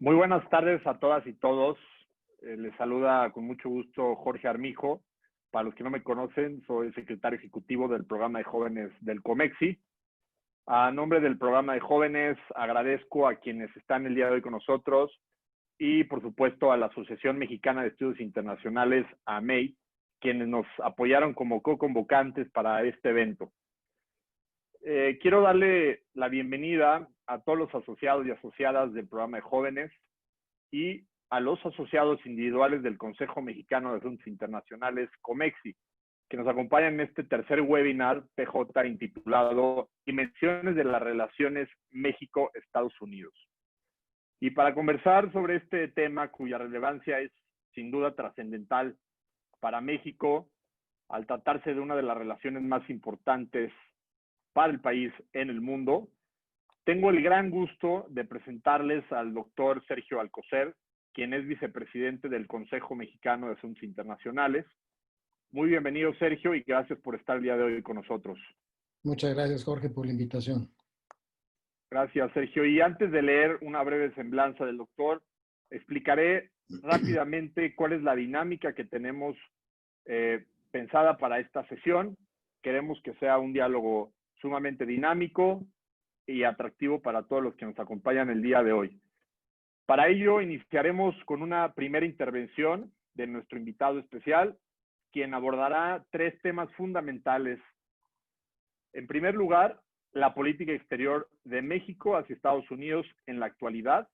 Muy buenas tardes a todas y todos. Les saluda con mucho gusto Jorge Armijo. Para los que no me conocen, soy el secretario ejecutivo del programa de jóvenes del COMEXI. A nombre del programa de jóvenes, agradezco a quienes están el día de hoy con nosotros y, por supuesto, a la Asociación Mexicana de Estudios Internacionales, AMEI, quienes nos apoyaron como co-convocantes para este evento. Quiero darle la bienvenida a todos los asociados y asociadas del programa de jóvenes y a los asociados individuales del Consejo Mexicano de Asuntos Internacionales, COMEXI, que nos acompañan en este tercer webinar PJ intitulado Dimensiones de las Relaciones México-Estados Unidos. Y para conversar sobre este tema, cuya relevancia es sin duda trascendental para México, al tratarse de una de las relaciones más importantes para el país en el mundo, tengo el gran gusto de presentarles al doctor Sergio Alcocer, quien es vicepresidente del Consejo Mexicano de Asuntos Internacionales. Muy bienvenido, Sergio, y gracias por estar el día de hoy con nosotros. Muchas gracias, Jorge, por la invitación. Gracias, Sergio. Y antes de leer una breve semblanza del doctor, explicaré rápidamente cuál es la dinámica que tenemos pensada para esta sesión. Queremos que sea un diálogo sumamente dinámico y atractivo para todos los que nos acompañan el día de hoy. Para ello, iniciaremos con una primera intervención de nuestro invitado especial, quien abordará tres temas fundamentales. En primer lugar, la política exterior de México hacia Estados Unidos en la actualidad.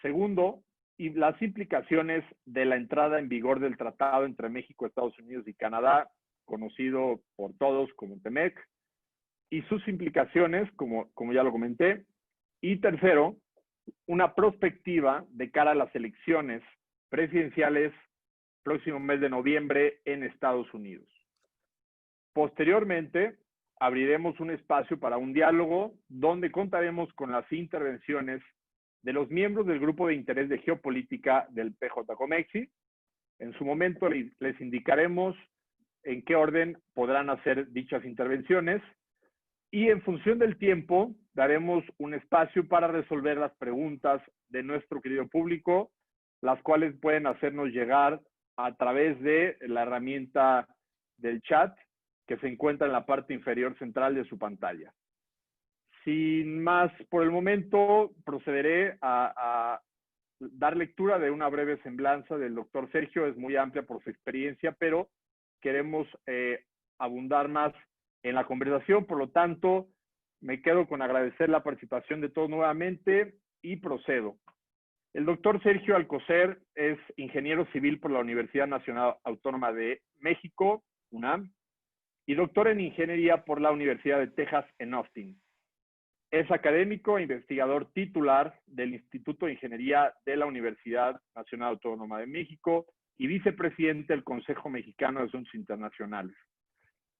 Segundo, y las implicaciones de la entrada en vigor del tratado entre México, Estados Unidos y Canadá, conocido por todos como TEMEC, y sus implicaciones, como ya lo comenté. Y tercero, una perspectiva de cara a las elecciones presidenciales próximo mes de noviembre en Estados Unidos. Posteriormente, abriremos un espacio para un diálogo donde contaremos con las intervenciones de los miembros del Grupo de Interés de Geopolítica del PJ-COMEXI. En su momento les indicaremos en qué orden podrán hacer dichas intervenciones. Y en función del tiempo, daremos un espacio para resolver las preguntas de nuestro querido público, las cuales pueden hacernos llegar a través de la herramienta del chat que se encuentra en la parte inferior central de su pantalla. Sin más por el momento, procederé a dar lectura de una breve semblanza del doctor Sergio. Es muy amplia por su experiencia, pero queremos abundar más en la conversación. Por lo tanto, me quedo con agradecer la participación de todos nuevamente y procedo. El doctor Sergio Alcocer es ingeniero civil por la Universidad Nacional Autónoma de México, UNAM, y doctor en ingeniería por la Universidad de Texas en Austin. Es académico e investigador titular del Instituto de Ingeniería de la Universidad Nacional Autónoma de México y vicepresidente del Consejo Mexicano de Asuntos Internacionales.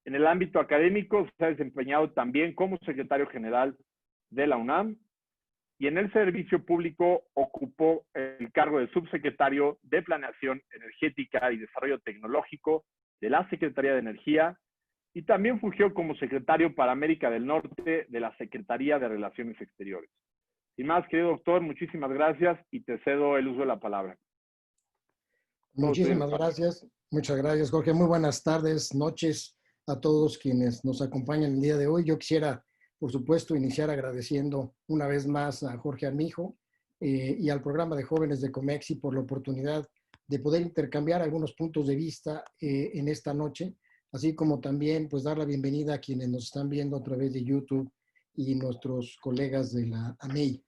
En el ámbito académico se ha desempeñado también como secretario general de la UNAM y en el servicio público ocupó el cargo de subsecretario de Planeación Energética y Desarrollo Tecnológico de la Secretaría de Energía y también fungió como secretario para América del Norte de la Secretaría de Relaciones Exteriores. Sin más, querido doctor, muchísimas gracias y te cedo el uso de la palabra. Muchísimas gracias. Muchas gracias, Jorge. Muy buenas tardes, noches a todos quienes nos acompañan el día de hoy. Yo quisiera, por supuesto, iniciar agradeciendo una vez más a Jorge Armijo y al programa de jóvenes de COMEXI por la oportunidad de poder intercambiar algunos puntos de vista en esta noche, así como también pues dar la bienvenida a quienes nos están viendo a través de YouTube y nuestros colegas de la AMEI.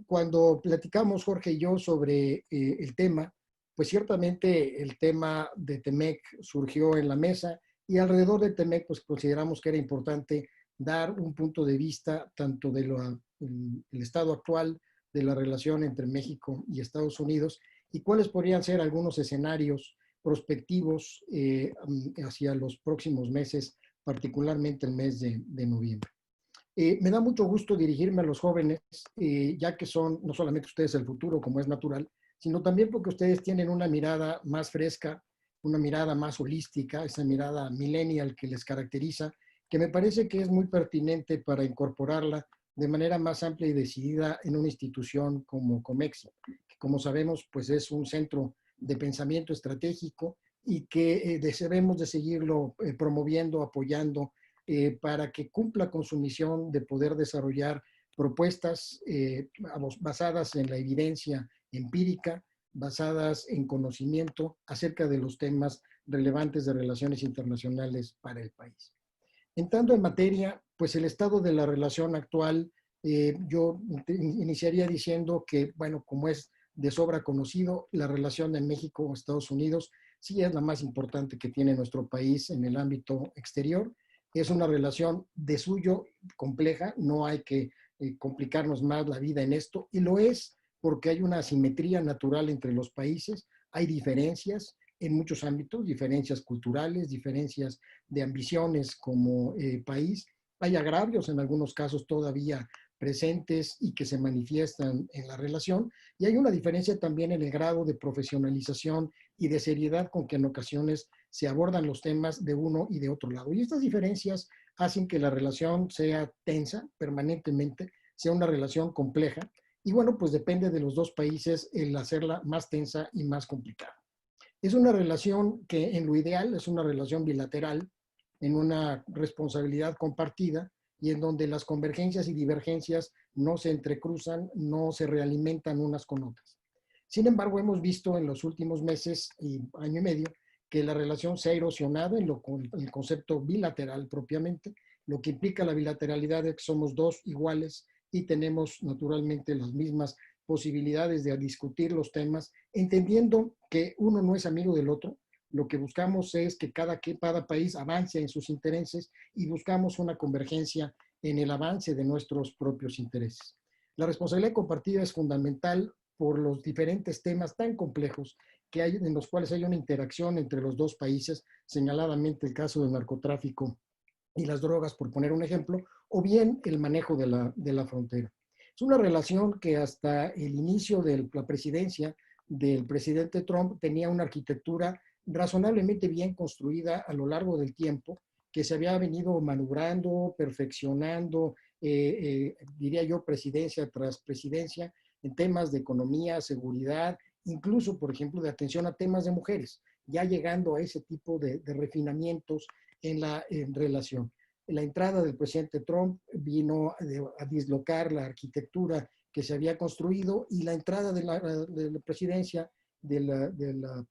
Cuando platicamos Jorge y yo sobre el tema, pues ciertamente el tema de TEMEC surgió en la mesa y alrededor de TEMEC pues consideramos que era importante dar un punto de vista tanto del estado actual de la relación entre México y Estados Unidos y cuáles podrían ser algunos escenarios prospectivos hacia los próximos meses, particularmente el mes de noviembre. Me da mucho gusto dirigirme a los jóvenes, ya que son no solamente ustedes el futuro, como es natural, sino también porque ustedes tienen una mirada más fresca, una mirada más holística, esa mirada millennial que les caracteriza, que me parece que es muy pertinente para incorporarla de manera más amplia y decidida en una institución como COMEXI, que como sabemos, pues es un centro de pensamiento estratégico y que debemos de seguirlo promoviendo, apoyando, para que cumpla con su misión de poder desarrollar propuestas basadas en la evidencia empírica, basadas en conocimiento acerca de los temas relevantes de relaciones internacionales para el país. Entrando en materia, pues el estado de la relación actual, yo iniciaría diciendo que, bueno, como es de sobra conocido, la relación de México-Estados Unidos sí es la más importante que tiene nuestro país en el ámbito exterior. Es una relación de suyo compleja, no hay que complicarnos más la vida en esto, y lo es porque hay una asimetría natural entre los países, hay diferencias en muchos ámbitos, diferencias culturales, diferencias de ambiciones como país. Hay agravios en algunos casos todavía presentes y que se manifiestan en la relación. Y hay una diferencia también en el grado de profesionalización y de seriedad con que en ocasiones se abordan los temas de uno y de otro lado. Y estas diferencias hacen que la relación sea tensa permanentemente, sea una relación compleja. Y bueno, pues depende de los dos países el hacerla más tensa y más complicada. Es una relación que en lo ideal es una relación bilateral, en una responsabilidad compartida y en donde las convergencias y divergencias no se entrecruzan, no se realimentan unas con otras. Sin embargo, hemos visto en los últimos meses y año y medio que la relación se ha erosionado en el concepto bilateral propiamente, lo que implica la bilateralidad de que somos dos iguales y tenemos naturalmente las mismas posibilidades de discutir los temas, entendiendo que uno no es amigo del otro. Lo que buscamos es que cada país avance en sus intereses y buscamos una convergencia en el avance de nuestros propios intereses. La responsabilidad compartida es fundamental por los diferentes temas tan complejos que hay, en los cuales hay una interacción entre los dos países, señaladamente el caso del narcotráfico y las drogas, por poner un ejemplo, o bien el manejo de la frontera. Es una relación que hasta el inicio de la presidencia del presidente Trump tenía una arquitectura razonablemente bien construida a lo largo del tiempo, que se había venido maniobrando, perfeccionando, diría yo, presidencia tras presidencia, en temas de economía, seguridad, incluso, por ejemplo, de atención a temas de mujeres, ya llegando a ese tipo de refinamientos en la relación. La entrada del presidente Trump vino a dislocar la arquitectura que se había construido y la entrada de la presidencia de la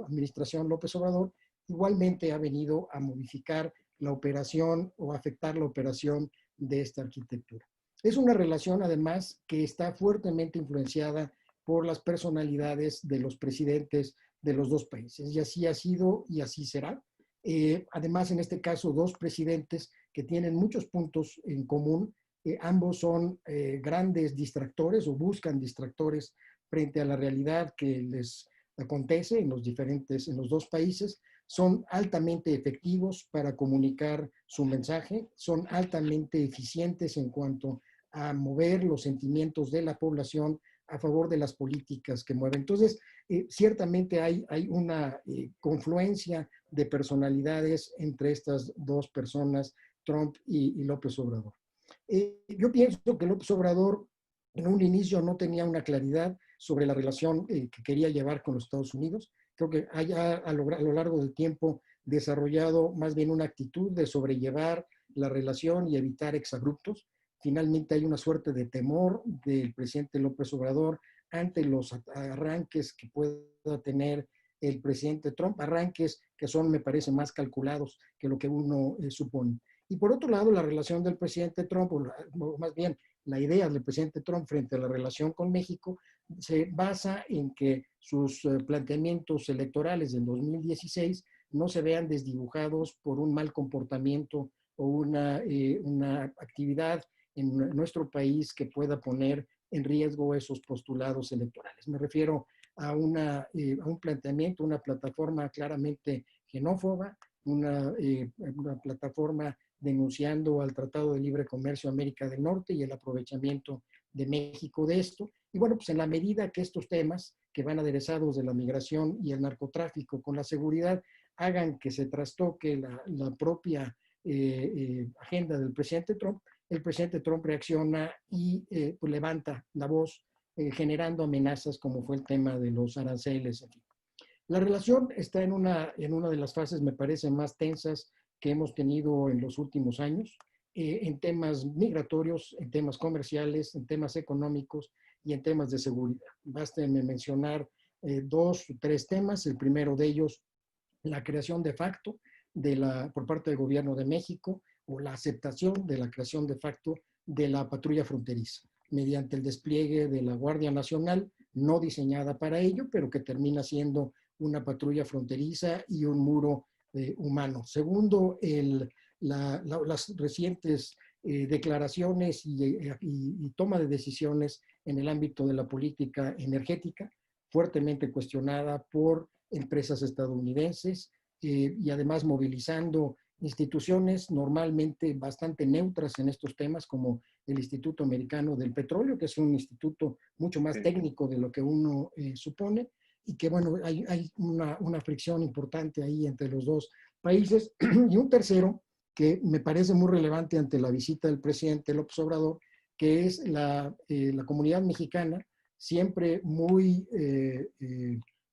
administración López Obrador igualmente ha venido a modificar la operación o afectar la operación de esta arquitectura. Es una relación, además, que está fuertemente influenciada por las personalidades de los presidentes de los dos países. Y así ha sido y así será. Además, en este caso, dos presidentes que tienen muchos puntos en común. Ambos son grandes distractores o buscan distractores frente a la realidad que les acontece en los dos países. Son altamente efectivos para comunicar su mensaje, son altamente eficientes en cuanto a mover los sentimientos de la población a favor de las políticas que mueven. Entonces, ciertamente hay una confluencia de personalidades entre estas dos personas, Trump y López Obrador. Yo pienso que López Obrador en un inicio no tenía una claridad sobre la relación que quería llevar con los Estados Unidos. Creo que a lo largo del tiempo desarrollado más bien una actitud de sobrellevar la relación y evitar exabruptos. Finalmente hay una suerte de temor del presidente López Obrador ante los arranques que pueda tener el presidente Trump, arranques que son, me parece, más calculados que lo que uno supone. Y por otro lado, la relación del presidente Trump, o más bien la idea del presidente Trump frente a la relación con México, se basa en que sus planteamientos electorales del 2016 no se vean desdibujados por un mal comportamiento o una actividad en nuestro país que pueda poner en riesgo esos postulados electorales. Me refiero a un planteamiento, una plataforma claramente xenófoba, una plataforma denunciando al Tratado de Libre Comercio América del Norte y el aprovechamiento de México de esto. Y bueno, pues en la medida que estos temas que van aderezados de la migración y el narcotráfico con la seguridad hagan que se trastoque la propia agenda del presidente Trump, el presidente Trump reacciona y pues levanta la voz, generando amenazas como fue el tema de los aranceles. En fin. La relación está en una de las fases, me parece, más tensas que hemos tenido en los últimos años, en temas migratorios, en temas comerciales, en temas económicos y en temas de seguridad. Basta mencionar dos o tres temas. El primero de ellos, la creación de facto por parte del gobierno de México, o la aceptación de la creación de facto de la patrulla fronteriza, mediante el despliegue de la Guardia Nacional, no diseñada para ello, pero que termina siendo una patrulla fronteriza y un muro humano. Segundo, las recientes declaraciones y toma de decisiones en el ámbito de la política energética, fuertemente cuestionada por empresas estadounidenses, y además movilizando instituciones normalmente bastante neutras en estos temas, como el Instituto Americano del Petróleo, que es un instituto mucho más técnico de lo que uno supone, y que, bueno, hay una fricción importante ahí entre los dos países. Y un tercero, que me parece muy relevante ante la visita del presidente López Obrador, que es la comunidad mexicana, siempre muy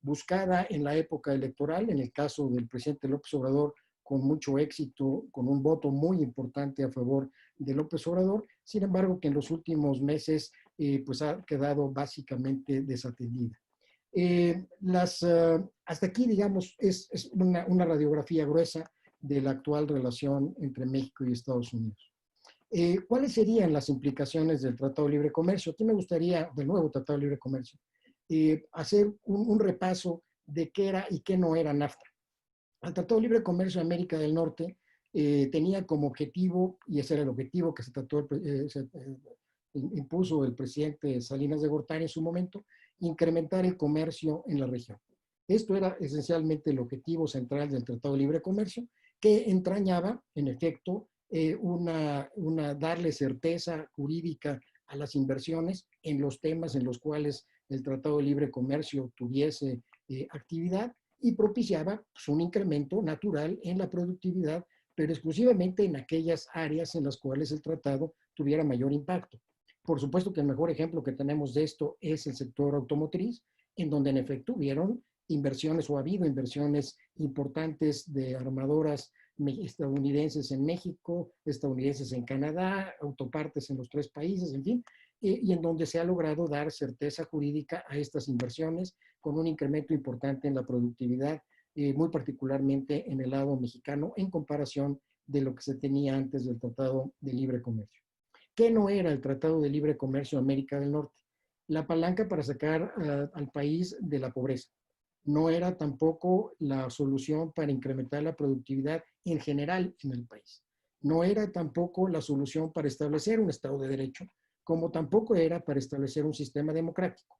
buscada en la época electoral, en el caso del presidente López Obrador, con mucho éxito, con un voto muy importante a favor de López Obrador. Sin embargo, que en los últimos meses pues ha quedado básicamente desatendida. Hasta aquí, digamos, es una radiografía gruesa de la actual relación entre México y Estados Unidos. ¿Cuáles serían las implicaciones del Tratado de Libre Comercio? Aquí me gustaría, del nuevo Tratado de Libre Comercio, hacer un repaso de qué era y qué no era NAFTA. El Tratado de Libre Comercio de América del Norte tenía como objetivo, y ese era el objetivo que impuso el presidente Salinas de Gortari en su momento, incrementar el comercio en la región. Esto era esencialmente el objetivo central del Tratado de Libre Comercio, que entrañaba, en efecto, darle certeza jurídica a las inversiones en los temas en los cuales el Tratado de Libre Comercio tuviese actividad, y propiciaba pues, un incremento natural en la productividad, pero exclusivamente en aquellas áreas en las cuales el tratado tuviera mayor impacto. Por supuesto que el mejor ejemplo que tenemos de esto es el sector automotriz, en donde en efecto hubieron inversiones o ha habido inversiones importantes de armadoras estadounidenses en México, estadounidenses en Canadá, autopartes en los tres países, en fin, y en donde se ha logrado dar certeza jurídica a estas inversiones con un incremento importante en la productividad, muy particularmente en el lado mexicano, en comparación de lo que se tenía antes del Tratado de Libre Comercio. ¿Qué no era el Tratado de Libre Comercio de América del Norte? La palanca para sacar al país de la pobreza. No era tampoco la solución para incrementar la productividad en general en el país. No era tampoco la solución para establecer un Estado de Derecho, como tampoco era para establecer un sistema democrático.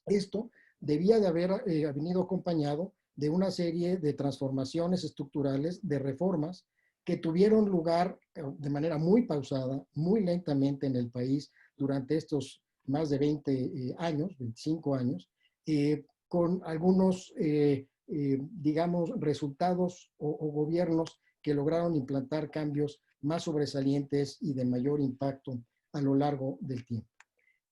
Esto debía de haber venido acompañado de una serie de transformaciones estructurales, de reformas que tuvieron lugar de manera muy pausada, muy lentamente en el país durante estos más de 20 años, 25 años, con algunos, digamos, resultados o gobiernos que lograron implantar cambios más sobresalientes y de mayor impacto a lo largo del tiempo.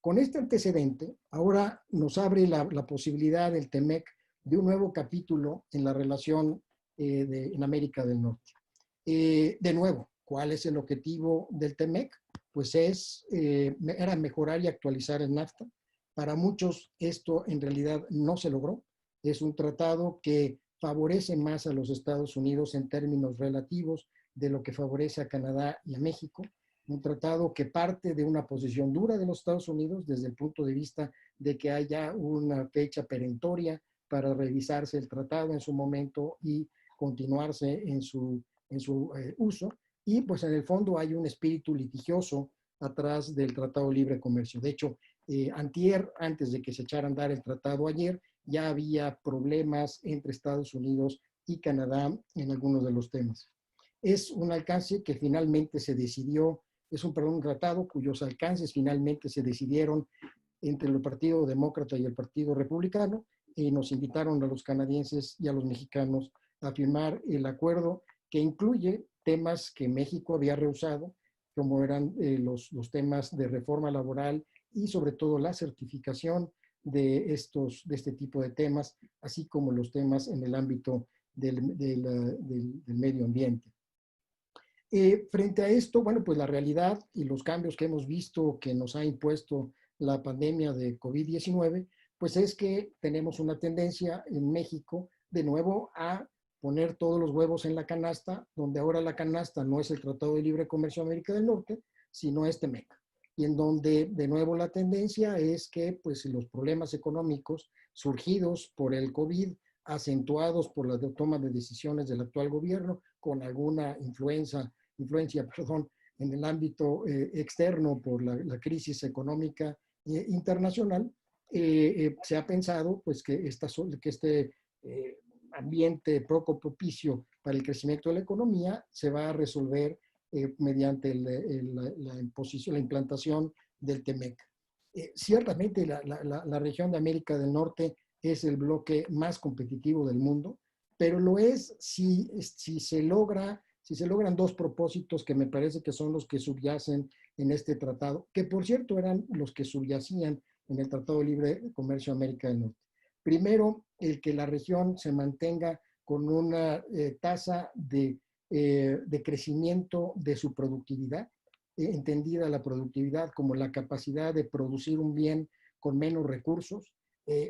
Con este antecedente, ahora nos abre la posibilidad del TEMEC de un nuevo capítulo en la relación en América del Norte. De nuevo, ¿cuál es el objetivo del TEMEC? Pues era mejorar y actualizar el NAFTA. Para muchos esto en realidad no se logró. Es un tratado que favorece más a los Estados Unidos en términos relativos de lo que favorece a Canadá y a México. Un tratado que parte de una posición dura de los Estados Unidos desde el punto de vista de que haya una fecha perentoria para revisarse el tratado en su momento y continuarse en su uso. Y pues en el fondo hay un espíritu litigioso atrás del Tratado de Libre Comercio. De hecho, antes de que se echara a andar el tratado ayer, ya había problemas entre Estados Unidos y Canadá en algunos de los temas. Es un alcance que finalmente se decidió, un tratado cuyos alcances finalmente se decidieron entre el Partido Demócrata y el Partido Republicano, y nos invitaron a los canadienses y a los mexicanos a firmar el acuerdo que incluye temas que México había rehusado, como eran los temas de reforma laboral y sobre todo la certificación de este tipo de temas, así como los temas en el ámbito del medio ambiente. Frente a esto, bueno, pues la realidad y los cambios que hemos visto que nos ha impuesto la pandemia de COVID-19, pues es que tenemos una tendencia en México de nuevo a poner todos los huevos en la canasta, donde ahora la canasta no es el Tratado de Libre Comercio de América del Norte, sino este TEMEC. Y en donde de nuevo la tendencia es que pues los problemas económicos surgidos por el COVID, acentuados por la toma de decisiones del actual gobierno, con alguna influencia en el ámbito externo por la crisis económica internacional, se ha pensado pues, que este ambiente poco propicio para el crecimiento de la economía se va a resolver mediante la implantación del TEMEC. Ciertamente la región de América del Norte es el bloque más competitivo del mundo, pero lo es si se logran dos propósitos que me parece que son los que subyacen en este tratado, que por cierto eran los que subyacían en el Tratado de Libre Comercio de América del Norte. Primero, el que la región se mantenga con una tasa de crecimiento de su productividad, entendida la productividad como la capacidad de producir un bien con menos recursos,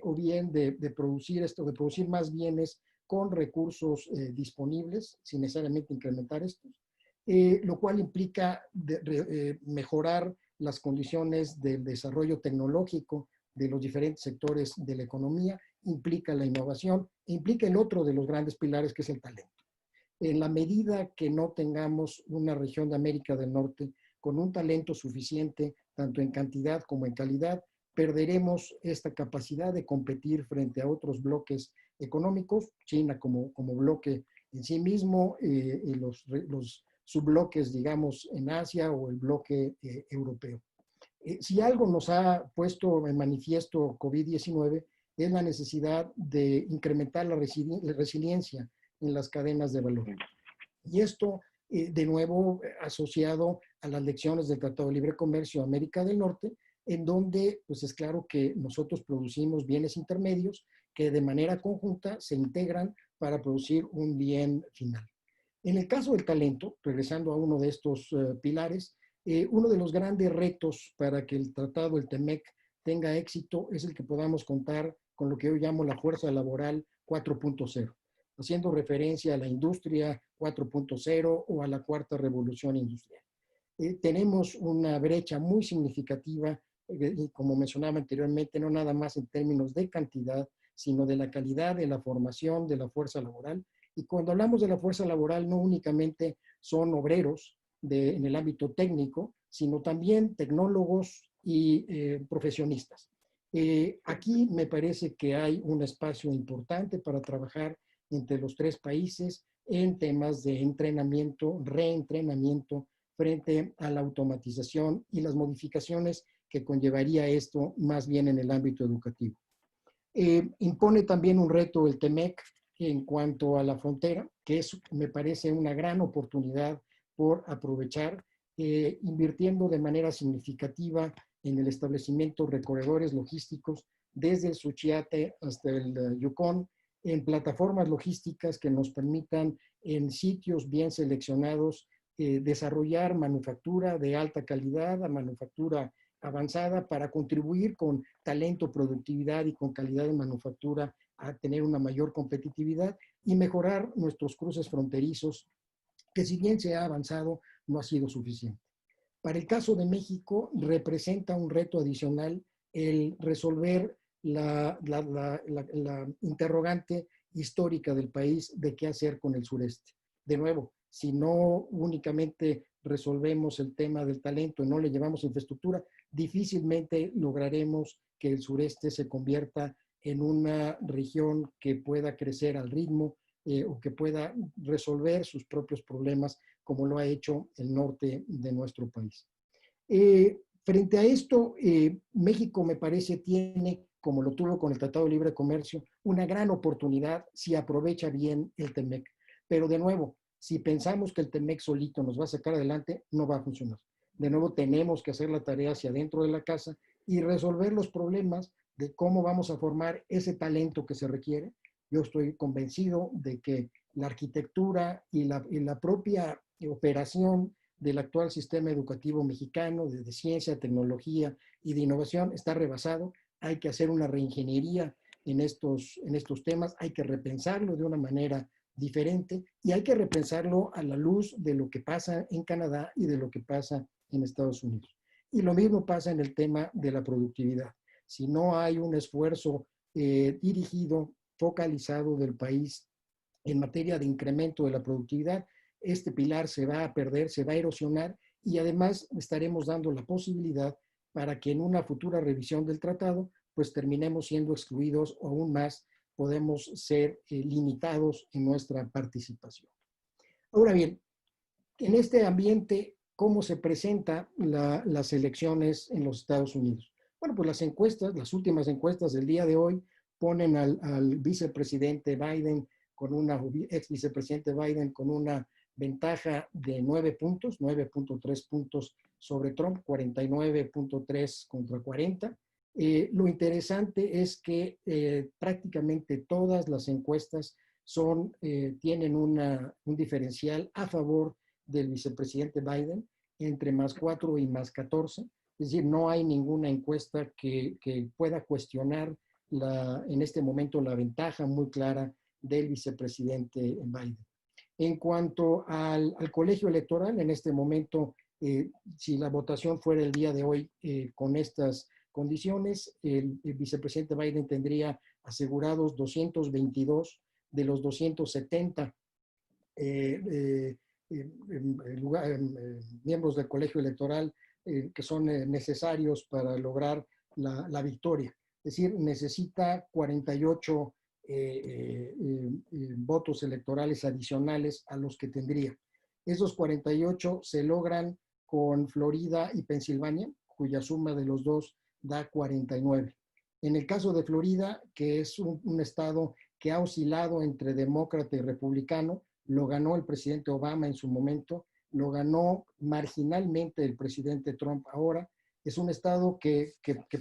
o bien de producir más bienes con recursos disponibles, sin necesariamente incrementar estos, lo cual implica mejorar las condiciones del desarrollo tecnológico de los diferentes sectores de la economía, implica la innovación, e implica el otro de los grandes pilares que es el talento. En la medida que no tengamos una región de América del Norte con un talento suficiente, tanto en cantidad como en calidad, perderemos esta capacidad de competir frente a otros bloques económicos, China como bloque en sí mismo, los subbloques, digamos, en Asia o el bloque europeo. Si algo nos ha puesto en manifiesto COVID-19 es la necesidad de incrementar la resiliencia en las cadenas de valor. Y esto, de nuevo, asociado a las lecciones del Tratado de Libre Comercio de América del Norte, en donde pues es claro que nosotros producimos bienes intermedios que de manera conjunta se integran para producir un bien final. En el caso del talento, regresando a uno de estos pilares, uno de los grandes retos para que el tratado, el TEMEC, tenga éxito es el que podamos contar con lo que yo llamo la fuerza laboral 4.0, haciendo referencia a la industria 4.0 o a la cuarta revolución industrial. Tenemos una brecha muy significativa, como mencionaba anteriormente, no nada más en términos de cantidad, sino de la calidad de la formación de la fuerza laboral. Y cuando hablamos de la fuerza laboral, no únicamente son obreros en el ámbito técnico, sino también tecnólogos y profesionistas. Aquí me parece que hay un espacio importante para trabajar entre los tres países en temas de entrenamiento, reentrenamiento frente a la automatización y las modificaciones que conllevaría esto más bien en el ámbito educativo. Impone también un reto el TEMEC en cuanto a la frontera, que me parece una gran oportunidad por aprovechar, invirtiendo de manera significativa en el establecimiento de corredores logísticos desde el Suchiate hasta el Yukon, en plataformas logísticas que nos permitan en sitios bien seleccionados desarrollar manufactura de alta calidad a manufactura avanzada para contribuir con talento, productividad y con calidad de manufactura a tener una mayor competitividad y mejorar nuestros cruces fronterizos, que si bien se ha avanzado, no ha sido suficiente. Para el caso de México, representa un reto adicional el resolver la interrogante histórica del país de qué hacer con el sureste. De nuevo, si no únicamente resolvemos el tema del talento y no le llevamos infraestructura, difícilmente lograremos que el sureste se convierta en una región que pueda crecer al ritmo o que pueda resolver sus propios problemas como lo ha hecho el norte de nuestro país. Frente a esto, México me parece tiene, como lo tuvo con el Tratado de Libre Comercio, una gran oportunidad si aprovecha bien el TEMEC. Pero de nuevo, Si pensamos que el TEMEC solito nos va a sacar adelante, no va a funcionar. De nuevo, tenemos que hacer la tarea hacia adentro de la casa y resolver los problemas de cómo vamos a formar ese talento que se requiere. Yo estoy convencido de que la arquitectura y la propia operación del actual sistema educativo mexicano de ciencia, tecnología y de innovación está rebasado. Hay que hacer una reingeniería en estos temas, hay que repensarlo de una manera diferente y hay que repensarlo a la luz de lo que pasa en Canadá y de lo que pasa en Estados Unidos. Y lo mismo pasa en el tema de la productividad. Si no hay un esfuerzo dirigido, focalizado del país en materia de incremento de la productividad, este pilar se va a perder, se va a erosionar y además estaremos dando la posibilidad para que en una futura revisión del tratado pues terminemos siendo excluidos o aún más podemos ser limitados en nuestra participación. Ahora bien, en este ambiente, ¿cómo se presentan las elecciones en los Estados Unidos? Bueno, pues las encuestas, las últimas encuestas del día de hoy ponen al vicepresidente Biden ex vicepresidente Biden con una ventaja de 9 puntos, 9.3 puntos sobre Trump, 49.3 contra 40. Lo interesante es que prácticamente todas las encuestas tienen un diferencial a favor del vicepresidente Biden entre +4 y +14. Es decir, no hay ninguna encuesta que pueda cuestionar en este momento la ventaja muy clara del vicepresidente Biden. En cuanto al colegio electoral, en este momento, si la votación fuera el día de hoy con estas condiciones, el vicepresidente Biden tendría asegurados 222 de los 270 miembros del colegio electoral que son necesarios para lograr la victoria. Es decir, necesita 48 votos electorales adicionales a los que tendría. Esos 48 se logran con Florida y Pensilvania, cuya suma de los dos da 49. En el caso de Florida, que es un estado que ha oscilado entre demócrata y republicano, lo ganó el presidente Obama en su momento, lo ganó marginalmente el presidente Trump ahora. Es un estado que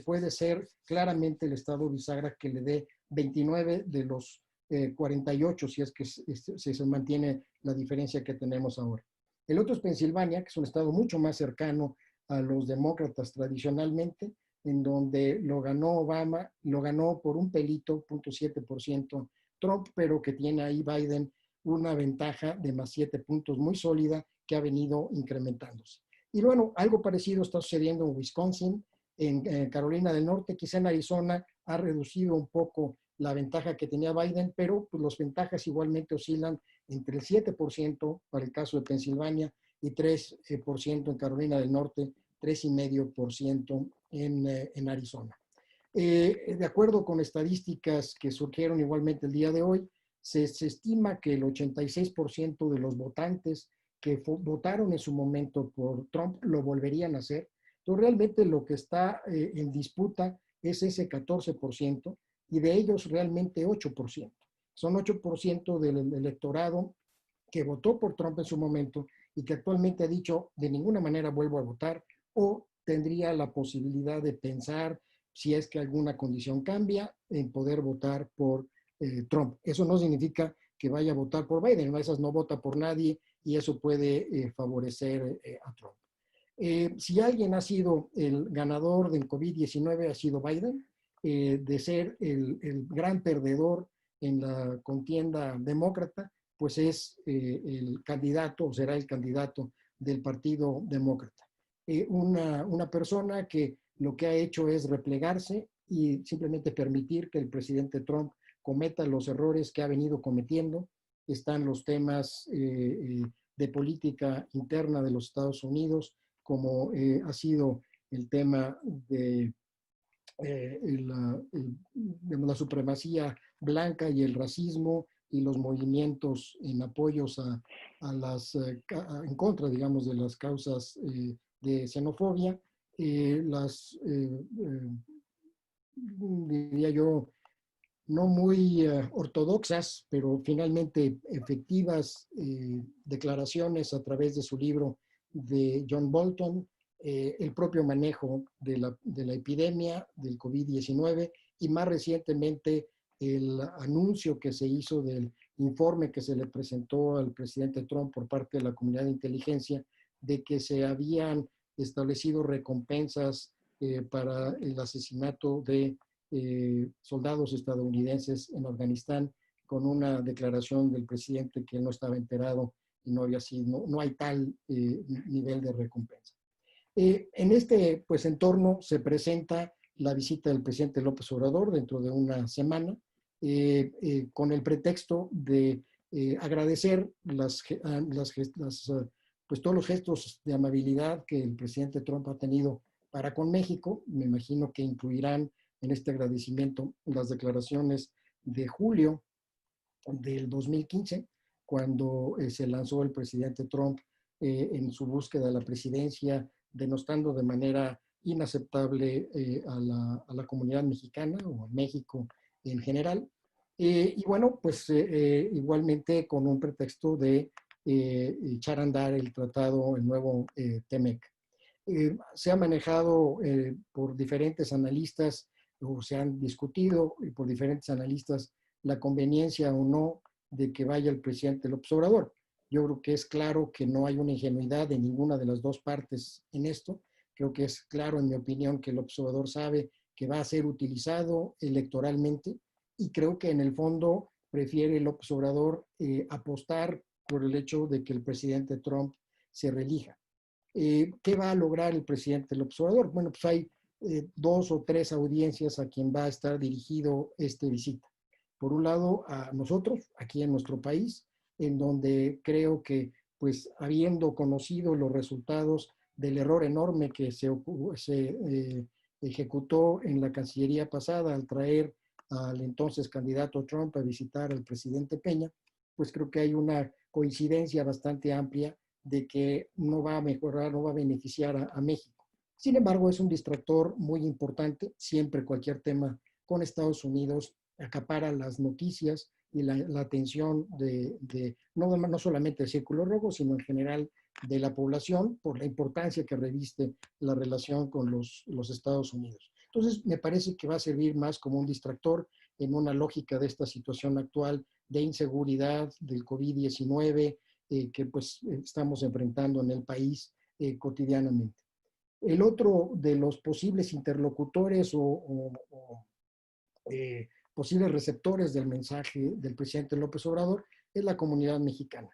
puede ser claramente el estado bisagra que le dé 29 de los 48, si es que se mantiene la diferencia que tenemos ahora. El otro es Pensilvania, que es un estado mucho más cercano a los demócratas tradicionalmente, en donde lo ganó Obama, lo ganó por un pelito, 0.7% Trump, pero que tiene ahí Biden una ventaja de +7 puntos muy sólida que ha venido incrementándose. Y bueno, algo parecido está sucediendo en Wisconsin, en Carolina del Norte, quizá en Arizona ha reducido un poco la ventaja que tenía Biden, pero pues, las ventajas igualmente oscilan entre el 7% para el caso de Pensilvania y 3% en Carolina del Norte, 3,5% en Arizona. De acuerdo con estadísticas que surgieron igualmente el día de hoy, se estima que el 86% de los votantes que votaron en su momento por Trump lo volverían a hacer. Entonces, realmente lo que está en disputa es ese 14% y de ellos realmente 8%. Son 8% del electorado que votó por Trump en su momento y que actualmente ha dicho de ninguna manera vuelvo a votar o tendría la posibilidad de pensar si es que alguna condición cambia en poder votar por Trump. Eso no significa que vaya a votar por Biden, esas no vota por nadie y eso puede favorecer a Trump. Si alguien ha sido el ganador del COVID-19 ha sido Biden, de ser el gran perdedor en la contienda demócrata, pues es el candidato, o será el candidato del Partido Demócrata. Una persona que lo que ha hecho es replegarse y simplemente permitir que el presidente Trump cometa los errores que ha venido cometiendo. Están los temas de política interna de los Estados Unidos, como ha sido el tema de la supremacía blanca y el racismo y los movimientos en apoyos en contra, digamos, de las causas de xenofobia, diría yo, no muy ortodoxas, pero finalmente efectivas declaraciones a través de su libro de John Bolton, el propio manejo de la epidemia del COVID-19 y más recientemente el anuncio que se hizo del informe que se le presentó al presidente Trump por parte de la comunidad de inteligencia de que se habían establecido recompensas para el asesinato de soldados estadounidenses en Afganistán, con una declaración del presidente que él no estaba enterado y no había sido, no hay tal nivel de recompensa. En este pues, entorno se presenta la visita del presidente López Obrador dentro de una semana, con el pretexto de agradecer pues, todos los gestos de amabilidad que el presidente Trump ha tenido para con México. Me imagino que incluirán en este agradecimiento las declaraciones de julio del 2015, cuando se lanzó el presidente Trump en su búsqueda de la presidencia, denostando de manera inaceptable a la comunidad mexicana o a México en general. Y bueno, pues igualmente con un pretexto de echar a andar el tratado, el nuevo TEMEC. Se ha manejado por diferentes analistas, o se han discutido por diferentes analistas la conveniencia o no de que vaya el presidente López Obrador. Yo creo que es claro que no hay una ingenuidad de ninguna de las dos partes en esto. Creo que es claro, en mi opinión, que López Obrador sabe que va a ser utilizado electoralmente y creo que en el fondo prefiere López Obrador apostar por el hecho de que el presidente Trump se reelija. ¿Qué va a lograr el presidente López Obrador? Bueno, pues hay 2 o 3 audiencias a quien va a estar dirigido esta visita. Por un lado, a nosotros, aquí en nuestro país, en donde creo que, pues, habiendo conocido los resultados del error enorme que se ejecutó en la Cancillería pasada al traer al entonces candidato Trump a visitar al presidente Peña, pues creo que hay una coincidencia bastante amplia de que no va a mejorar, no va a beneficiar a México. Sin embargo, es un distractor muy importante. Siempre cualquier tema con Estados Unidos acapara las noticias y la atención no solamente del Círculo Rojo, sino en general de la población por la importancia que reviste la relación con los Estados Unidos. Entonces, me parece que va a servir más como un distractor en una lógica de esta situación actual de inseguridad, del COVID-19, que pues estamos enfrentando en el país cotidianamente. El otro de los posibles interlocutores o posibles receptores del mensaje del presidente López Obrador es la comunidad mexicana.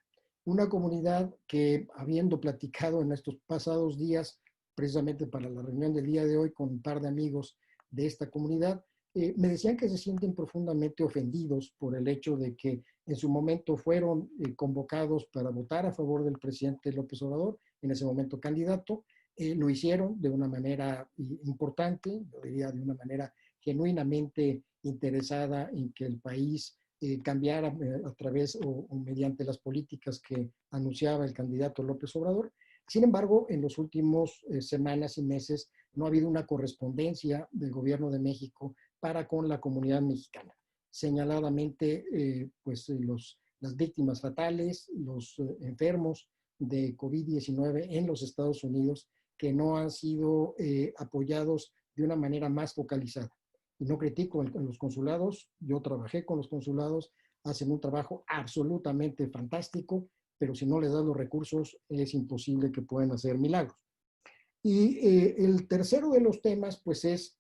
Una comunidad que, habiendo platicado en estos pasados días, precisamente para la reunión del día de hoy con un par de amigos de esta comunidad, me decían que se sienten profundamente ofendidos por el hecho de que en su momento fueron convocados para votar a favor del presidente López Obrador, en ese momento candidato. Lo hicieron de una manera importante, yo diría de una manera genuinamente interesada en que el país cambiara a través o mediante las políticas que anunciaba el candidato López Obrador. Sin embargo, en los últimos semanas y meses no ha habido una correspondencia del gobierno de México para con la comunidad mexicana. Señaladamente, pues las víctimas fatales, los enfermos de COVID-19 en los Estados Unidos que no han sido apoyados de una manera más focalizada. Y no critico en los consulados, yo trabajé con los consulados, hacen un trabajo absolutamente fantástico, pero si no les das los recursos es imposible que puedan hacer milagros. Y el tercero de los temas, pues es,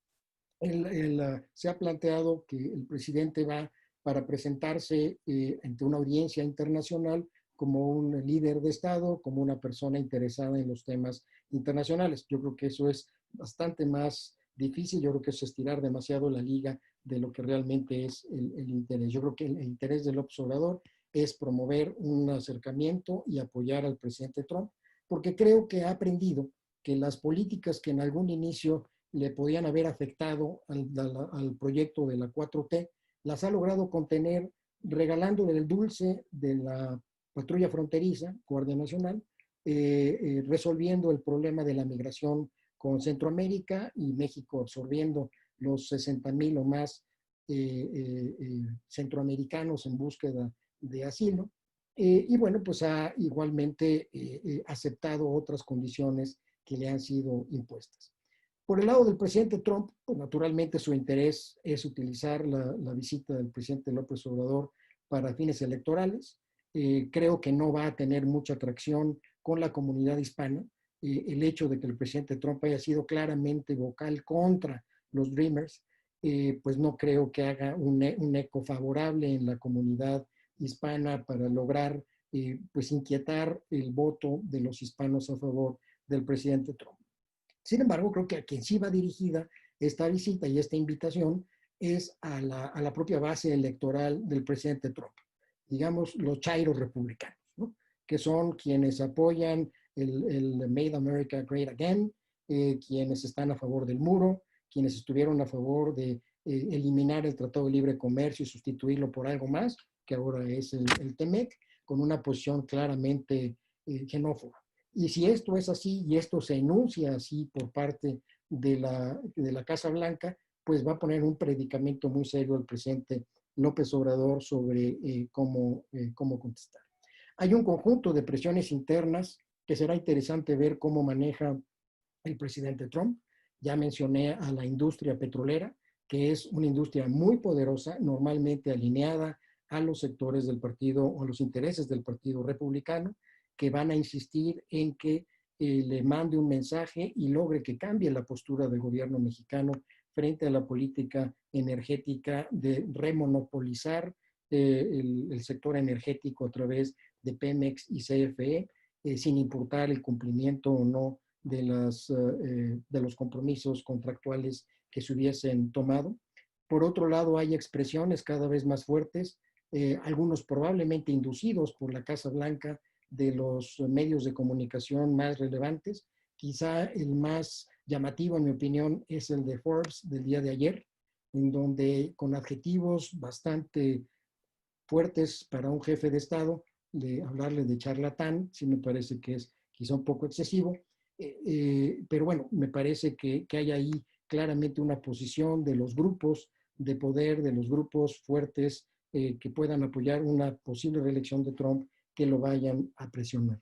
se ha planteado que el presidente va para presentarse ante una audiencia internacional como un líder de Estado, como una persona interesada en los temas internacionales. Yo creo que eso es bastante más difícil, yo creo que es estirar demasiado la liga de lo que realmente es el interés. Yo creo que el interés del López Obrador es promover un acercamiento y apoyar al presidente Trump, porque creo que ha aprendido que las políticas que en algún inicio le podían haber afectado al proyecto de la 4T, las ha logrado contener regalándole el dulce de la patrulla fronteriza, Guardia Nacional, resolviendo el problema de la migración con Centroamérica y México absorbiendo los 60,000 o más centroamericanos en búsqueda de asilo. Y bueno, pues ha igualmente aceptado otras condiciones que le han sido impuestas. Por el lado del presidente Trump, pues naturalmente su interés es utilizar la visita del presidente López Obrador para fines electorales. Creo que no va a tener mucha atracción con la comunidad hispana. El hecho de que el presidente Trump haya sido claramente vocal contra los Dreamers, pues no creo que haga un eco favorable en la comunidad hispana para lograr pues inquietar el voto de los hispanos a favor del presidente Trump. Sin embargo, creo que a quien sí va dirigida esta visita y esta invitación es a la propia base electoral del presidente Trump, digamos los chairos republicanos, ¿no? Que son quienes apoyan el Made America Great Again, quienes están a favor del muro, quienes estuvieron a favor de eliminar el Tratado de Libre Comercio y sustituirlo por algo más, que ahora es el TEMEC, con una posición claramente xenófoba. Y si esto es así y esto se enuncia así por parte de la Casa Blanca, pues va a poner un predicamento muy serio al presidente López Obrador sobre cómo contestar. Hay un conjunto de presiones internas que será interesante ver cómo maneja el presidente Trump. Ya mencioné a la industria petrolera, que es una industria muy poderosa, normalmente alineada a los sectores del partido o a los intereses del Partido Republicano, que van a insistir en que le mande un mensaje y logre que cambie la postura del gobierno mexicano frente a la política energética de remonopolizar el sector energético a través de Pemex y CFE, sin importar el cumplimiento o no de los compromisos contractuales que se hubiesen tomado. Por otro lado, hay expresiones cada vez más fuertes, algunos probablemente inducidos por la Casa Blanca, de los medios de comunicación más relevantes. Quizá el más llamativo, en mi opinión, es el de Forbes del día de ayer, en donde con adjetivos bastante fuertes para un jefe de Estado, de hablarle de charlatán, sí me parece que es quizá un poco excesivo, pero bueno, me parece que hay ahí claramente una posición de los grupos de poder, de los grupos fuertes que puedan apoyar una posible reelección de Trump, que lo vayan a presionar.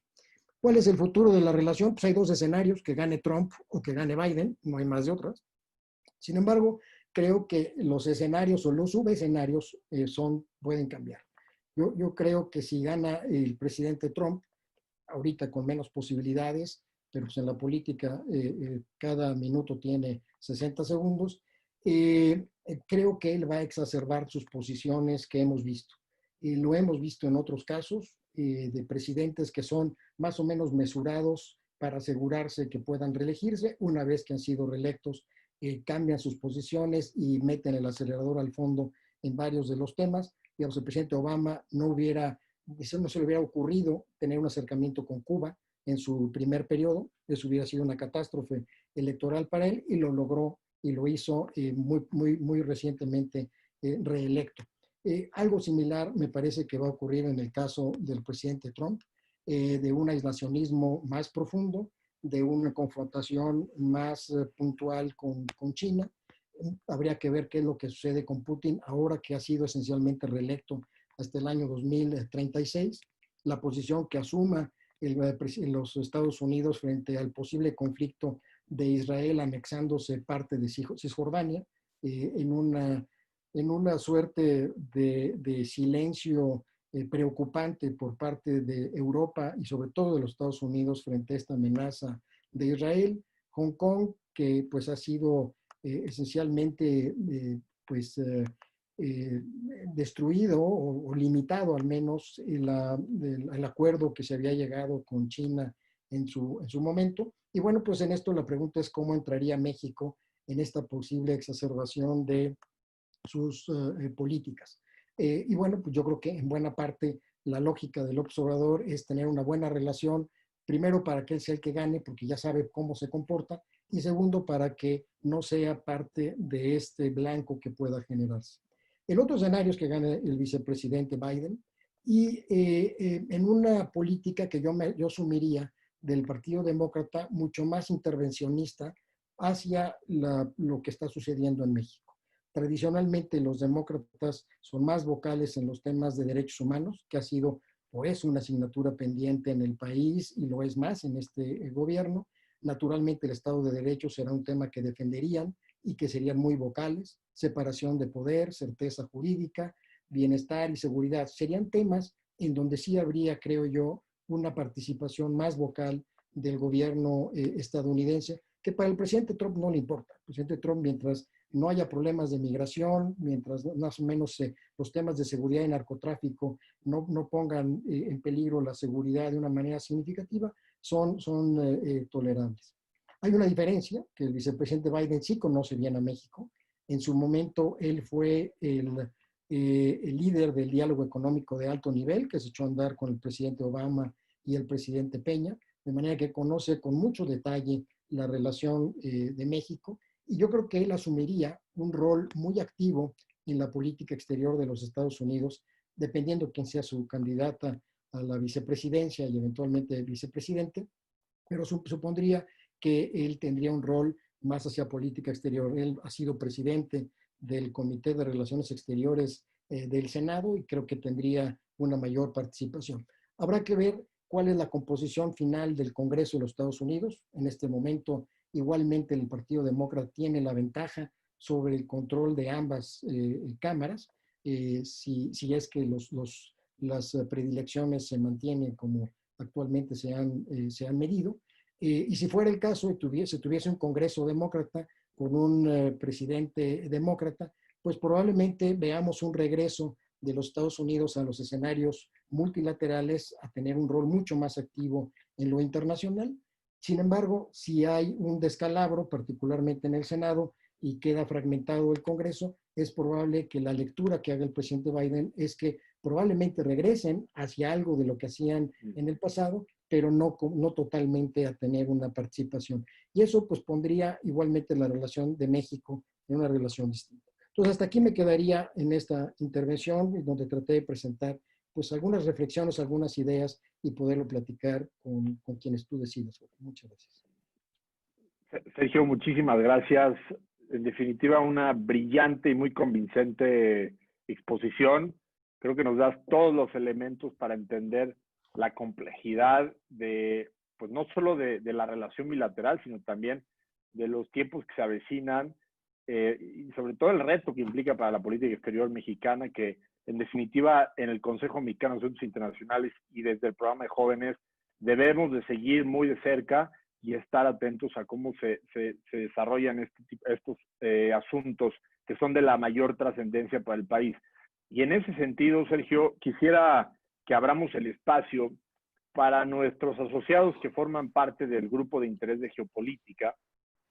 ¿Cuál es el futuro de la relación? Pues hay dos escenarios, que gane Trump o que gane Biden, no hay más de otras. Sin embargo, creo que los escenarios o los subescenarios pueden cambiar. Yo creo que si gana el presidente Trump, ahorita con menos posibilidades, pero pues en la política cada minuto tiene 60 segundos, creo que él va a exacerbar sus posiciones que hemos visto. Lo hemos visto en otros casos de presidentes que son más o menos mesurados para asegurarse que puedan reelegirse. Una vez que han sido reelectos, cambian sus posiciones y meten el acelerador al fondo en varios de los temas. Digamos, el presidente Obama no se le hubiera ocurrido tener un acercamiento con Cuba en su primer periodo. Eso hubiera sido una catástrofe electoral para él, y lo logró y lo hizo muy recientemente reelecto. Algo similar me parece que va a ocurrir en el caso del presidente Trump, de un aislacionismo más profundo, de una confrontación más puntual con China. Habría que ver qué es lo que sucede con Putin ahora que ha sido esencialmente reelecto hasta el año 2036, la posición que asuma los Estados Unidos frente al posible conflicto de Israel anexándose parte de Cisjordania, en una suerte de silencio preocupante por parte de Europa y sobre todo de los Estados Unidos frente a esta amenaza de Israel. Hong Kong, que pues ha sido esencialmente destruido o limitado al menos el acuerdo que se había llegado con China en su momento. Y bueno, pues en esto la pregunta es cómo entraría México en esta posible exacerbación de sus políticas. Y bueno, pues yo creo que en buena parte la lógica del López Obrador es tener una buena relación, primero para que él sea el que gane, porque ya sabe cómo se comporta, y segundo, para que no sea parte de este blanco que pueda generarse. El otro escenario es que gane el vicepresidente Biden, y en una política que yo asumiría del Partido Demócrata mucho más intervencionista hacia lo que está sucediendo en México. Tradicionalmente los demócratas son más vocales en los temas de derechos humanos, que ha sido o es una asignatura pendiente en el país y lo es más en este gobierno. Naturalmente el Estado de Derecho será un tema que defenderían y que serían muy vocales, separación de poder, certeza jurídica, bienestar y seguridad. Serían temas en donde sí habría, creo yo, una participación más vocal del gobierno estadounidense, que para el presidente Trump no le importa. El presidente Trump, mientras no haya problemas de migración, mientras más o menos los temas de seguridad y narcotráfico no pongan en peligro la seguridad de una manera significativa, son tolerables. Hay una diferencia, que el vicepresidente Biden sí conoce bien a México. En su momento, él fue el líder del diálogo económico de alto nivel, que se echó a andar con el presidente Obama y el presidente Peña, de manera que conoce con mucho detalle la relación de México. Y yo creo que él asumiría un rol muy activo en la política exterior de los Estados Unidos, dependiendo quién sea su candidata a la vicepresidencia y eventualmente vicepresidente, pero supondría que él tendría un rol más hacia política exterior. Él ha sido presidente del Comité de Relaciones Exteriores del Senado y creo que tendría una mayor participación. Habrá que ver cuál es la composición final del Congreso de los Estados Unidos. En este momento, igualmente, el Partido Demócrata tiene la ventaja sobre el control de ambas cámaras, si es que las predilecciones se mantienen como actualmente se han medido. Y si fuera el caso y se tuviese un Congreso demócrata con un presidente demócrata, pues probablemente veamos un regreso de los Estados Unidos a los escenarios multilaterales, a tener un rol mucho más activo en lo internacional. Sin embargo, si hay un descalabro, particularmente en el Senado, y queda fragmentado el Congreso, es probable que la lectura que haga el presidente Biden es que probablemente regresen hacia algo de lo que hacían en el pasado, pero no totalmente a tener una participación. Y eso pues pondría igualmente la relación de México en una relación distinta. Entonces hasta aquí me quedaría en esta intervención, donde traté de presentar pues algunas reflexiones, algunas ideas y poderlo platicar con quienes tú decidas. Muchas gracias. Sergio, muchísimas gracias. En definitiva, una brillante y muy convincente exposición. Creo que nos das todos los elementos para entender la complejidad de, pues no solo de la relación bilateral, sino también de los tiempos que se avecinan y sobre todo el reto que implica para la política exterior mexicana, que en definitiva en el Consejo Mexicano de Asuntos Internacionales y desde el programa de jóvenes debemos de seguir muy de cerca y estar atentos a cómo se desarrollan estos asuntos que son de la mayor trascendencia para el país. Y en ese sentido, Sergio, quisiera que abramos el espacio para nuestros asociados que forman parte del grupo de interés de geopolítica.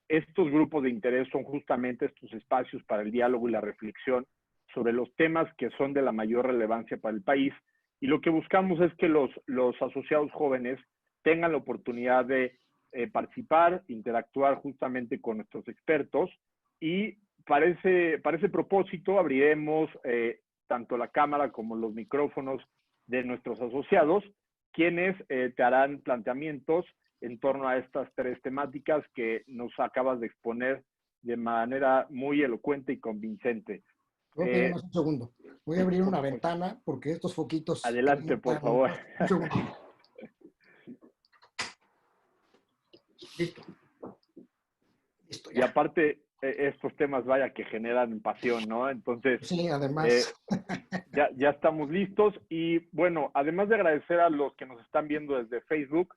Estos grupos de interés son justamente estos espacios para el diálogo y la reflexión sobre los temas que son de la mayor relevancia para el país. Y lo que buscamos es que los asociados jóvenes tengan la oportunidad de participar, interactuar justamente con nuestros expertos y para ese propósito abriremos tanto la cámara como los micrófonos de nuestros asociados, quienes te harán planteamientos en torno a estas tres temáticas que nos acabas de exponer de manera muy elocuente y convincente. Un segundo. Voy a abrir una ventana porque estos foquitos... Adelante, por favor. Un segundo. Listo. Listo, ya. Y aparte, estos temas, vaya, que generan pasión, ¿no? Entonces, sí, además. Ya estamos listos. Y bueno, además de agradecer a los que nos están viendo desde Facebook,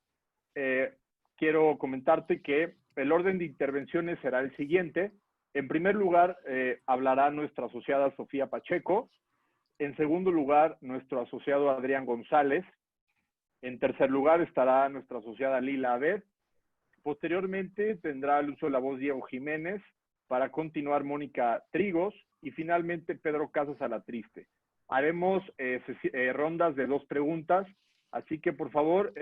quiero comentarte que el orden de intervenciones será el siguiente. En primer lugar, hablará nuestra asociada Sofía Pacheco. En segundo lugar, nuestro asociado Adrián González. En tercer lugar, estará nuestra asociada Lila Abed. Posteriormente, tendrá el uso de la voz Diego Jiménez. Para continuar, Mónica Trigos. Y finalmente, Pedro Casas Alatriste. Haremos rondas de 2 preguntas. Así que, por favor,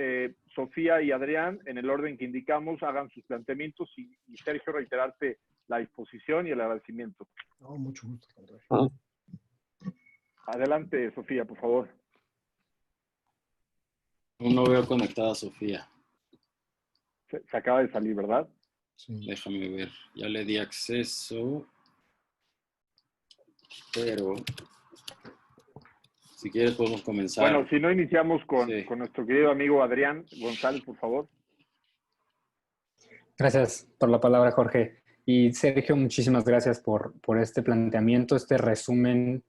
Sofía y Adrián, en el orden que indicamos, hagan sus planteamientos y Sergio, reiterarte la disposición y el agradecimiento. No, mucho gusto. Adelante, Sofía, por favor. No veo conectada a Sofía. Se acaba de salir, ¿verdad? Sí. Déjame ver. Ya le di acceso. pero si quieres podemos comenzar. Bueno, si no iniciamos Sí. con nuestro querido amigo Adrián González, por favor. Gracias por la palabra, Jorge. Y Sergio, muchísimas gracias por este planteamiento, este resumen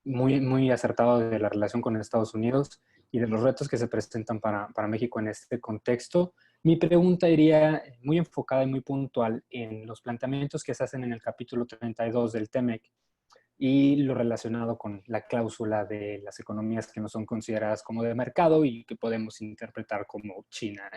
muy acertado de la relación con Estados Unidos y de los retos que se presentan para México en este contexto. Mi pregunta iría muy enfocada y muy puntual en los planteamientos que se hacen en el capítulo 32 del TEMEC y lo relacionado con la cláusula de las economías que no son consideradas como de mercado y que podemos interpretar como China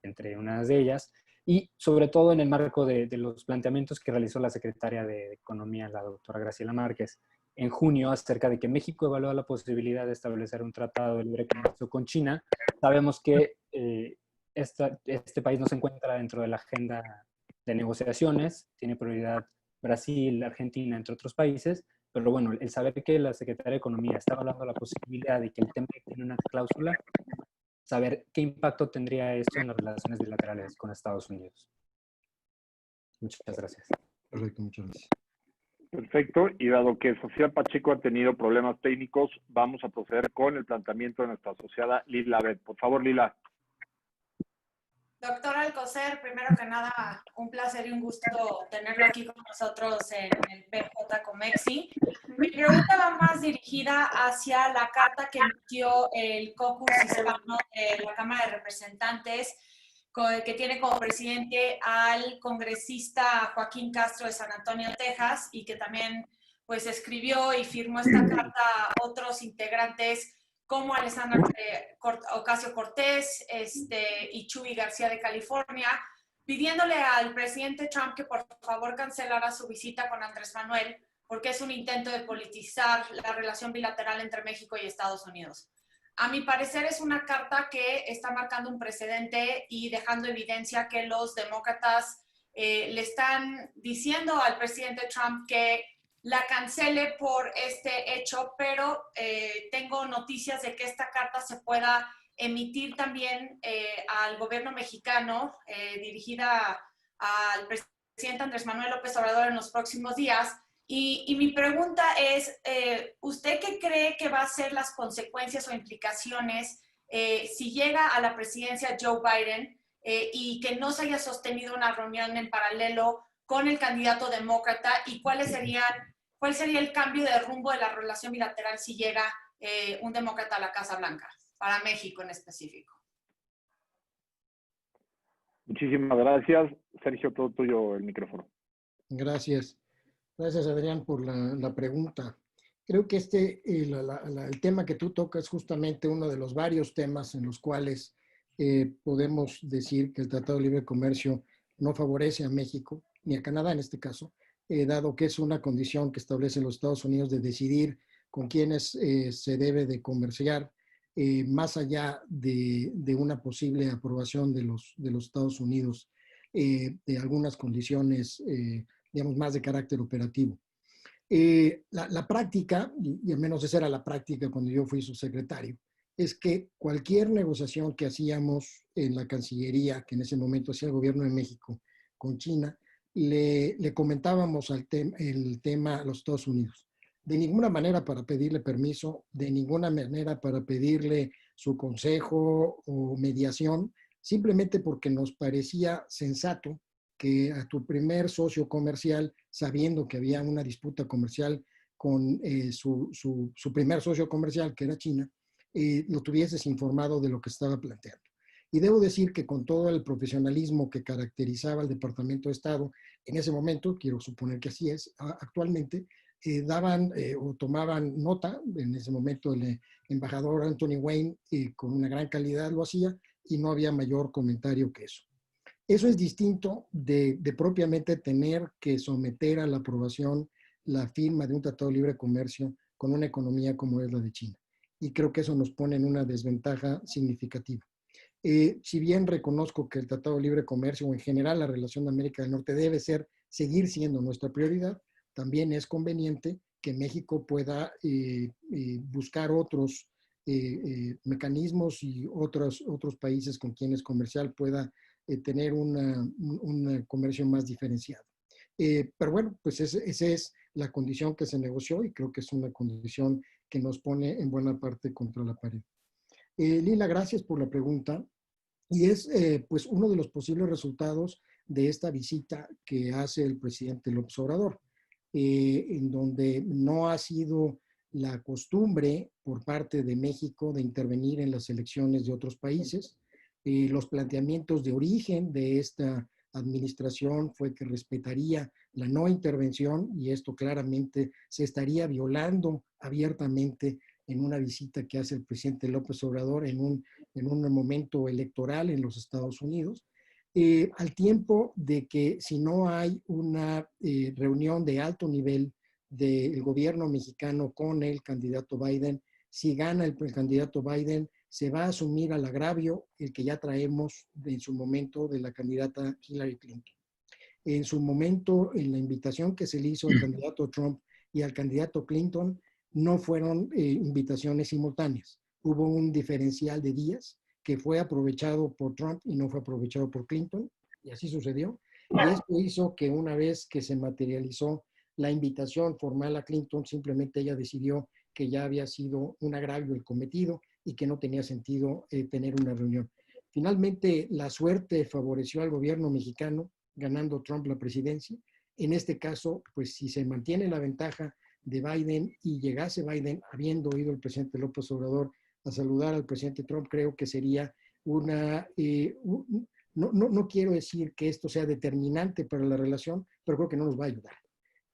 entre unas de ellas, y sobre todo en el marco de los planteamientos que realizó la secretaria de Economía, la doctora Graciela Márquez, en junio, acerca de que México evalúa la posibilidad de establecer un tratado de libre comercio con China. Sabemos que este país no se encuentra dentro de la agenda de negociaciones, tiene prioridad Brasil, Argentina, entre otros países, pero bueno, el saber que la Secretaría de Economía está hablando de la posibilidad de que el TEMEC tiene una cláusula, saber qué impacto tendría esto en las relaciones bilaterales con Estados Unidos. Muchas gracias. Perfecto, muchas gracias. Perfecto. Y dado que Sofía Pacheco ha tenido problemas técnicos, vamos a proceder con el planteamiento de nuestra asociada Lila Bet. Por favor, Lila. Doctor Alcocer, primero que nada, un placer y un gusto tenerlo aquí con nosotros en el PJ Comexi. Mi pregunta va más dirigida hacia la carta que emitió el caucus hispano de la Cámara de Representantes, que tiene como presidente al congresista Joaquín Castro de San Antonio, Texas, y que también pues escribió y firmó esta carta a otros integrantes como Alessandra Ocasio-Cortez y Chuy García de California, pidiéndole al presidente Trump que por favor cancelara su visita con Andrés Manuel, porque es un intento de politizar la relación bilateral entre México y Estados Unidos. A mi parecer es una carta que está marcando un precedente y dejando evidencia que los demócratas le están diciendo al presidente Trump que la cancele por este hecho, pero tengo noticias de que esta carta se pueda emitir también al gobierno mexicano, dirigida al presidente Andrés Manuel López Obrador en los próximos días. Y mi pregunta es, ¿usted qué cree que va a ser las consecuencias o implicaciones si llega a la presidencia Joe Biden y que no se haya sostenido una reunión en paralelo con el candidato demócrata, y cuál sería el cambio de rumbo de la relación bilateral si llega un demócrata a la Casa Blanca, para México en específico? Muchísimas gracias. Sergio, todo tuyo el micrófono. Gracias. Gracias, Adrián, por la pregunta. Creo que el tema que tú tocas es justamente uno de los varios temas en los cuales podemos decir que el Tratado de Libre Comercio no favorece a México, ni a Canadá en este caso, dado que es una condición que establecen los Estados Unidos de decidir con quiénes se debe de comerciar, más allá de una posible aprobación de los Estados Unidos de algunas condiciones digamos, más de carácter operativo. La práctica, y al menos esa era la práctica cuando yo fui subsecretario, es que cualquier negociación que hacíamos en la Cancillería, que en ese momento hacía el gobierno de México con China, le comentábamos el tema a los Estados Unidos. De ninguna manera para pedirle permiso, de ninguna manera para pedirle su consejo o mediación, simplemente porque nos parecía sensato que a tu primer socio comercial, sabiendo que había una disputa comercial con su primer socio comercial, que era China, lo tuvieses informado de lo que estaba planteando. Y debo decir que con todo el profesionalismo que caracterizaba al Departamento de Estado, en ese momento, quiero suponer que así es actualmente, daban o tomaban nota, en ese momento el embajador Anthony Wayne con una gran calidad lo hacía y no había mayor comentario que eso. Eso es distinto de propiamente tener que someter a la aprobación la firma de un tratado de libre comercio con una economía como es la de China. Y creo que eso nos pone en una desventaja significativa. Si bien reconozco que el Tratado de Libre Comercio o en general la relación de América del Norte debe seguir siendo nuestra prioridad, también es conveniente que México pueda buscar otros mecanismos y otros países con quienes comercial pueda tener un comercio más diferenciado. Pero bueno, pues esa es la condición que se negoció y creo que es una condición que nos pone en buena parte contra la pared. Lila, gracias por la pregunta. Y es pues uno de los posibles resultados de esta visita que hace el presidente López Obrador, en donde no ha sido la costumbre por parte de México de intervenir en las elecciones de otros países. Los planteamientos de origen de esta administración fue que respetaría la no intervención y esto claramente se estaría violando abiertamente en una visita que hace el presidente López Obrador en un momento electoral en los Estados Unidos, al tiempo de que si no hay una reunión de alto nivel del gobierno mexicano con el candidato Biden, si gana el candidato Biden, se va a asumir al agravio el que ya traemos en su momento de la candidata Hillary Clinton. En su momento, en la invitación que se le hizo al candidato Trump y al candidato Clinton, no fueron invitaciones simultáneas. Hubo un diferencial de días que fue aprovechado por Trump y no fue aprovechado por Clinton, y así sucedió. Y esto hizo que una vez que se materializó la invitación formal a Clinton, simplemente ella decidió que ya había sido un agravio el cometido y que no tenía sentido tener una reunión. Finalmente, la suerte favoreció al gobierno mexicano, ganando Trump la presidencia. En este caso, pues si se mantiene la ventaja de Biden y llegase Biden, habiendo oído el presidente López Obrador a saludar al presidente Trump, creo que sería no quiero decir que esto sea determinante para la relación, pero creo que no nos va a ayudar.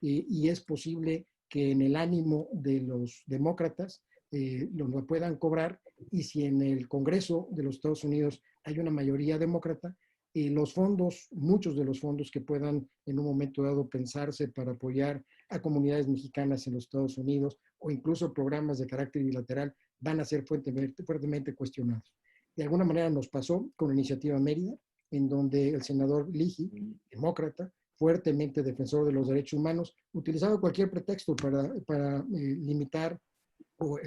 Y es posible que en el ánimo de los demócratas lo puedan cobrar, y si en el Congreso de los Estados Unidos hay una mayoría demócrata, los fondos, muchos de los fondos que puedan en un momento dado pensarse para apoyar a comunidades mexicanas en los Estados Unidos o incluso programas de carácter bilateral van a ser fuertemente cuestionados. De alguna manera nos pasó con la iniciativa Mérida, en donde el senador Ligi, demócrata, fuertemente defensor de los derechos humanos, utilizaba cualquier pretexto para limitar o,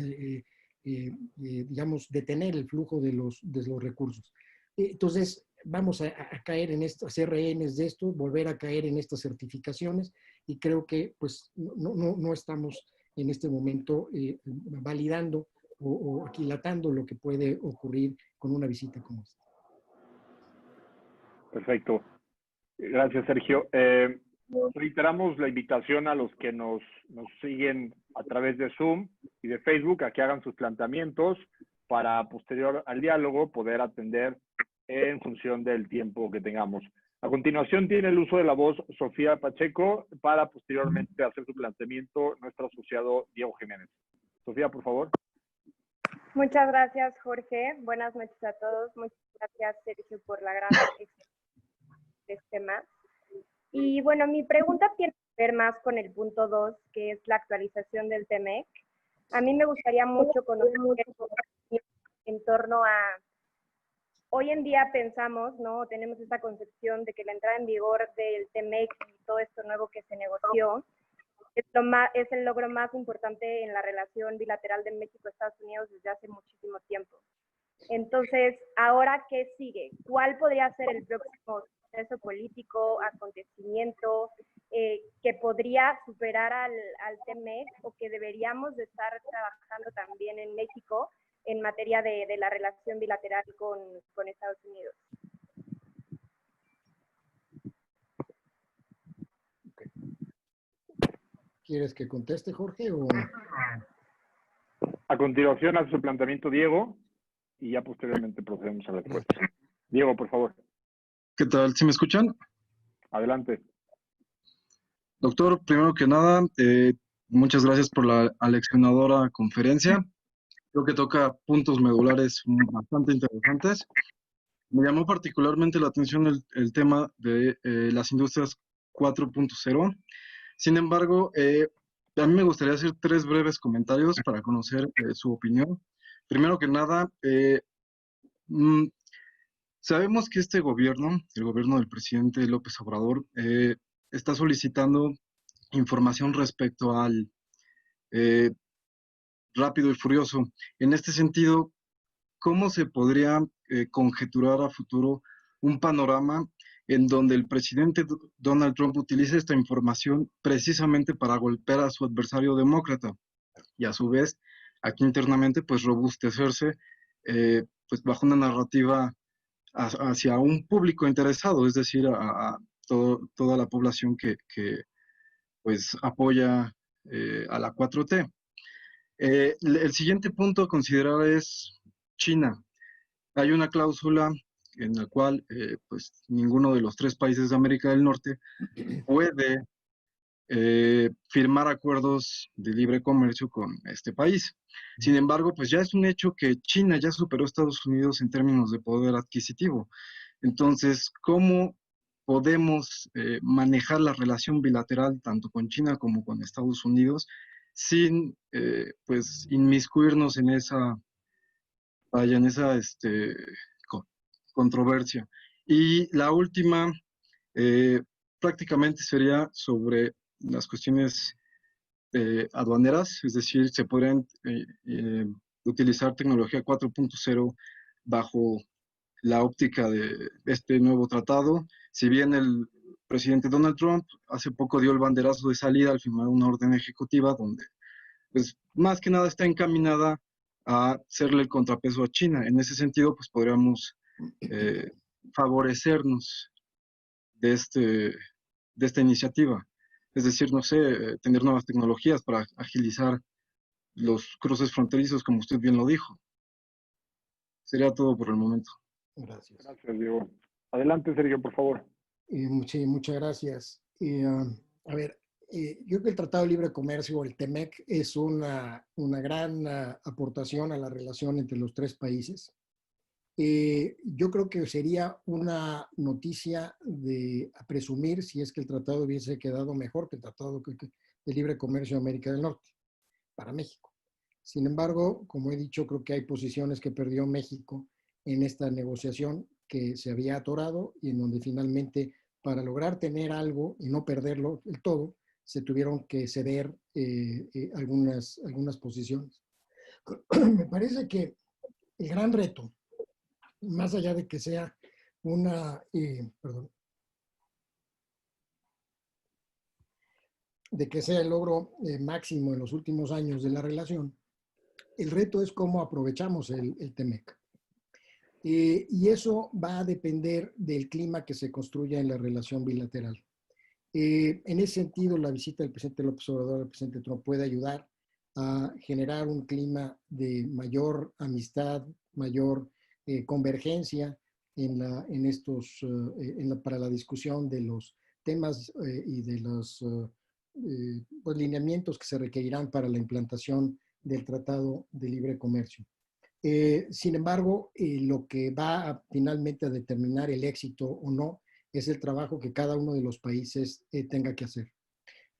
digamos, detener el flujo de los recursos. Entonces, vamos a caer en esto, a ser rehenes de esto, volver a caer en estas certificaciones, y creo que pues no estamos en este momento validando o aquilatando lo que puede ocurrir con una visita como esta. Perfecto. Gracias, Sergio. Reiteramos la invitación a los que nos siguen a través de Zoom y de Facebook a que hagan sus planteamientos para posterior al diálogo poder atender en función del tiempo que tengamos. A continuación tiene el uso de la voz Sofía Pacheco para posteriormente hacer su planteamiento nuestro asociado Diego Jiménez. Sofía, por favor. Muchas gracias, Jorge. Buenas noches a todos. Muchas gracias, Sergio, por la gran de este tema. Y bueno, mi pregunta tiene que ver más con el punto 2, que es la actualización del TEMEC. A mí me gustaría mucho conocer en torno a... Hoy en día pensamos, ¿no? Tenemos esta concepción de que la entrada en vigor del TEMEC y todo esto nuevo que se negoció es el logro más importante en la relación bilateral de México-Estados Unidos desde hace muchísimo tiempo. Entonces, ¿ahora qué sigue? ¿Cuál podría ser el próximo proceso político, acontecimiento que podría superar al TEMEC o que deberíamos de estar trabajando también en México en materia de la relación bilateral con Estados Unidos? ¿Quieres que conteste, Jorge? O... A continuación hace su planteamiento Diego y ya posteriormente procedemos a la respuesta. Diego, por favor. ¿Qué tal? ¿Sí me escuchan? Adelante. Doctor, primero que nada, muchas gracias por la aleccionadora conferencia. Creo que toca puntos medulares bastante interesantes. Me llamó particularmente la atención el tema de las industrias 4.0. Sin embargo, a mí me gustaría hacer 3 breves comentarios para conocer su opinión. Primero que nada, sabemos que este gobierno, el gobierno del presidente López Obrador, está solicitando información respecto al Rápido y Furioso. En este sentido, ¿cómo se podría conjeturar a futuro un panorama en donde el presidente Donald Trump utiliza esta información precisamente para golpear a su adversario demócrata y a su vez aquí internamente pues robustecerse pues bajo una narrativa hacia un público interesado, es decir, a toda la población que pues apoya a la 4T. El siguiente punto a considerar es China. Hay una cláusula en la cual pues ninguno de los 3 países de América del Norte puede firmar acuerdos de libre comercio con este país. Sin embargo, pues ya es un hecho que China ya superó a Estados Unidos en términos de poder adquisitivo. Entonces, ¿cómo podemos manejar la relación bilateral tanto con China como con Estados Unidos sin pues inmiscuirnos en esa, vaya, en esa controversia? Y la última prácticamente sería sobre las cuestiones aduaneras, es decir, se podrían utilizar tecnología 4.0 bajo la óptica de este nuevo tratado. Si bien el presidente Donald Trump hace poco dio el banderazo de salida al firmar una orden ejecutiva donde, pues, más que nada está encaminada a hacerle el contrapeso a China. En ese sentido, pues podríamos favorecernos de esta iniciativa. Es decir, no sé, tener nuevas tecnologías para agilizar los cruces fronterizos, como usted bien lo dijo. Sería todo por el momento. Gracias. Gracias, Diego. Adelante, Sergio, por favor. Sí, muchas gracias. A ver, yo creo que el Tratado de Libre Comercio, el TEMEC, es una gran aportación a la relación entre los 3 países. Yo creo que sería una noticia a presumir si es que el tratado hubiese quedado mejor que el Tratado de Libre Comercio de América del Norte para México. Sin embargo, como he dicho, creo que hay posiciones que perdió México en esta negociación que se había atorado y en donde finalmente, para lograr tener algo y no perderlo del todo, se tuvieron que ceder algunas posiciones. Me parece que el gran reto, más allá de que sea de que sea el logro máximo en los últimos años de la relación, el reto es cómo aprovechamos el TEMEC. Y eso va a depender del clima que se construya en la relación bilateral. En ese sentido, la visita del presidente López Obrador al presidente Trump puede ayudar a generar un clima de mayor amistad, mayor convergencia para la discusión de los temas y de los pues, lineamientos que se requerirán para la implantación del Tratado de Libre Comercio. Sin embargo, lo que va finalmente a determinar el éxito o no es el trabajo que cada uno de los países tenga que hacer.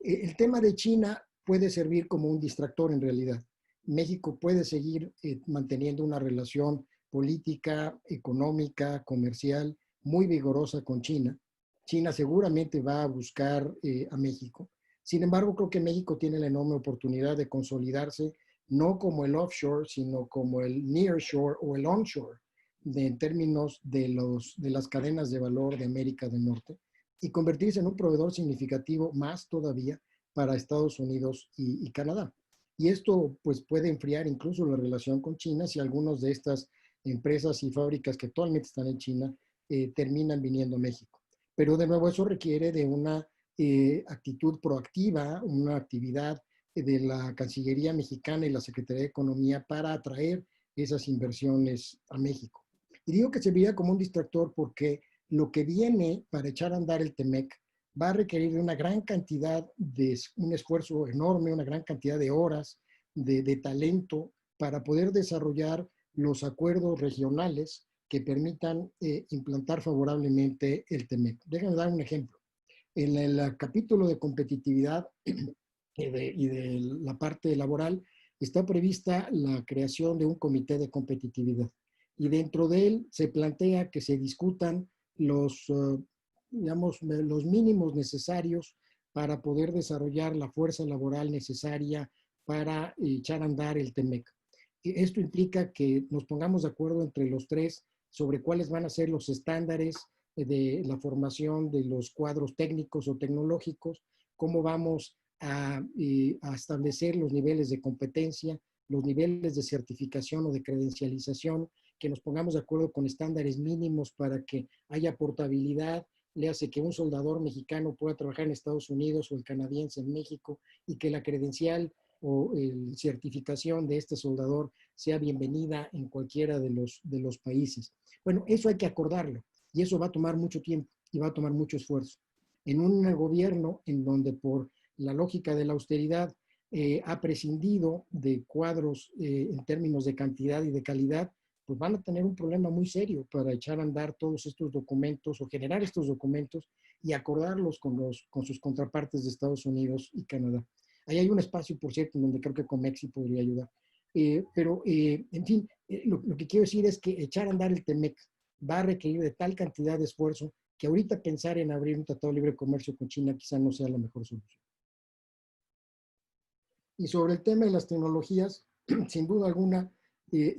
El tema de China puede servir como un distractor en realidad. México puede seguir manteniendo una relación política, económica, comercial muy vigorosa con China. China seguramente va a buscar a México. Sin embargo, creo que México tiene la enorme oportunidad de consolidarse no como el offshore, sino como el nearshore o el onshore, en términos de las cadenas de valor de América del Norte, y convertirse en un proveedor significativo más todavía para Estados Unidos y Canadá. Y esto pues puede enfriar incluso la relación con China si algunas de estas empresas y fábricas que actualmente están en China terminan viniendo a México. Pero de nuevo eso requiere de una actitud proactiva, una actividad de la Cancillería mexicana y la Secretaría de Economía para atraer esas inversiones a México. Y digo que serviría como un distractor porque lo que viene para echar a andar el TEMEC va a requerir de una gran cantidad un esfuerzo enorme, una gran cantidad de horas, de talento para poder desarrollar los acuerdos regionales que permitan implantar favorablemente el TEMEC. Déjenme dar un ejemplo. En el capítulo de competitividad y de la parte laboral está prevista la creación de un comité de competitividad. Y dentro de él se plantea que se discutan los mínimos necesarios para poder desarrollar la fuerza laboral necesaria para echar a andar el TEMEC. Esto implica que nos pongamos de acuerdo entre los 3 sobre cuáles van a ser los estándares de la formación de los cuadros técnicos o tecnológicos, cómo vamos a establecer los niveles de competencia, los niveles de certificación o de credencialización, que nos pongamos de acuerdo con estándares mínimos para que haya portabilidad, le hace que un soldador mexicano pueda trabajar en Estados Unidos o el canadiense en México y que la credencial o certificación de este soldador sea bienvenida en cualquiera de los países. Bueno, eso hay que acordarlo y eso va a tomar mucho tiempo y va a tomar mucho esfuerzo. En un gobierno en donde por la lógica de la austeridad ha prescindido de cuadros en términos de cantidad y de calidad, pues van a tener un problema muy serio para echar a andar todos estos documentos o generar estos documentos y acordarlos con sus contrapartes de Estados Unidos y Canadá. Ahí hay un espacio, por cierto, en donde creo que Comexi podría ayudar. En fin, lo que quiero decir es que echar a andar el TEMEC va a requerir de tal cantidad de esfuerzo que ahorita pensar en abrir un tratado de libre comercio con China quizá no sea la mejor solución. Y sobre el tema de las tecnologías, sin duda alguna,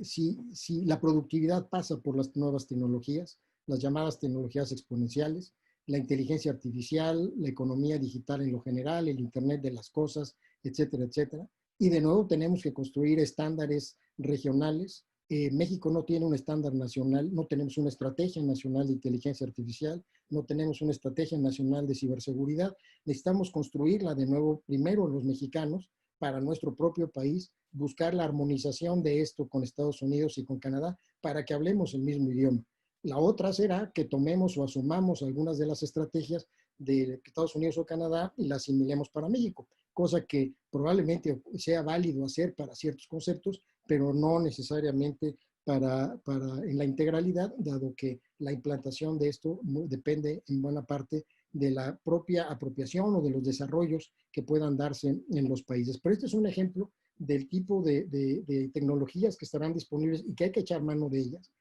si la productividad pasa por las nuevas tecnologías, las llamadas tecnologías exponenciales, la inteligencia artificial, la economía digital en lo general, el Internet de las cosas, etcétera, etcétera. Y de nuevo tenemos que construir estándares regionales. México no tiene un estándar nacional, no tenemos una estrategia nacional de inteligencia artificial, no tenemos una estrategia nacional de ciberseguridad. Necesitamos construirla de nuevo, primero los mexicanos, para nuestro propio país, buscar la armonización de esto con Estados Unidos y con Canadá para que hablemos el mismo idioma. La otra será que tomemos o asumamos algunas de las estrategias de Estados Unidos o Canadá y las asimilemos para México, cosa que probablemente sea válido hacer para ciertos conceptos, pero no necesariamente en la integralidad, dado que la implantación de esto depende en buena parte de la propia apropiación o de los desarrollos que puedan darse en los países. Pero este es un ejemplo del tipo de tecnologías que estarán disponibles y que hay que echar mano de ellas,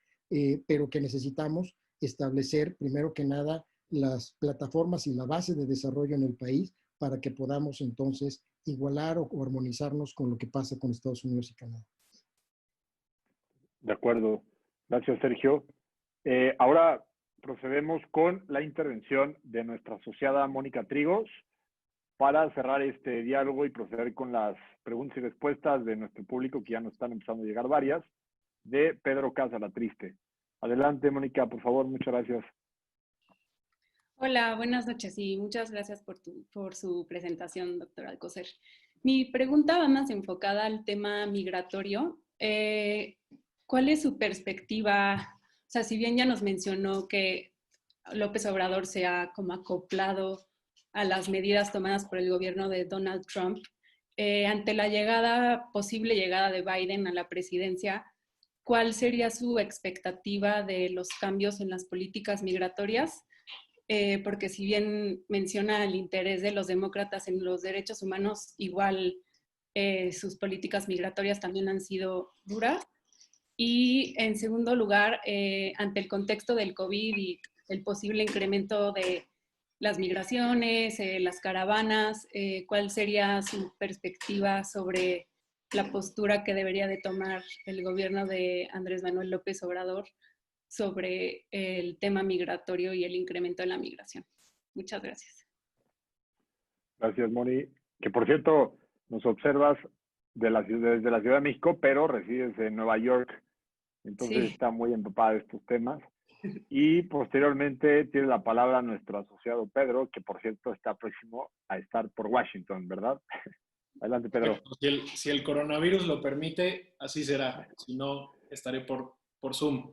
pero que necesitamos establecer, primero que nada, las plataformas y la base de desarrollo en el país para que podamos entonces igualar o armonizarnos con lo que pasa con Estados Unidos y Canadá. De acuerdo. Gracias, Sergio. Ahora procedemos con la intervención de nuestra asociada Mónica Trigos para cerrar este diálogo y proceder con las preguntas y respuestas de nuestro público, que ya nos están empezando a llegar varias, de Pedro Casalatriste. Adelante, Mónica, por favor, muchas gracias. Hola, buenas noches y muchas gracias por su presentación, doctor Alcocer. Mi pregunta va más enfocada al tema migratorio. ¿Cuál es su perspectiva? O sea, si bien ya nos mencionó que López Obrador se ha como acoplado a las medidas tomadas por el gobierno de Donald Trump, ante la posible llegada de Biden a la presidencia, ¿cuál sería su expectativa de los cambios en las políticas migratorias? Porque si bien menciona el interés de los demócratas en los derechos humanos, igual sus políticas migratorias también han sido duras. Y en segundo lugar, ante el contexto del COVID y el posible incremento de las migraciones, las caravanas, ¿cuál sería su perspectiva sobre la postura que debería de tomar el gobierno de Andrés Manuel López Obrador sobre el tema migratorio y el incremento de la migración? Muchas gracias. Gracias, Moni. Que por cierto, nos observas desde la Ciudad de México, pero resides en Nueva York, entonces sí, está muy empapada de estos temas. Y posteriormente tiene la palabra nuestro asociado Pedro, que por cierto está próximo a estar por Washington, ¿verdad? Adelante, Pedro. Si el coronavirus lo permite, así será. Si no, estaré por Zoom.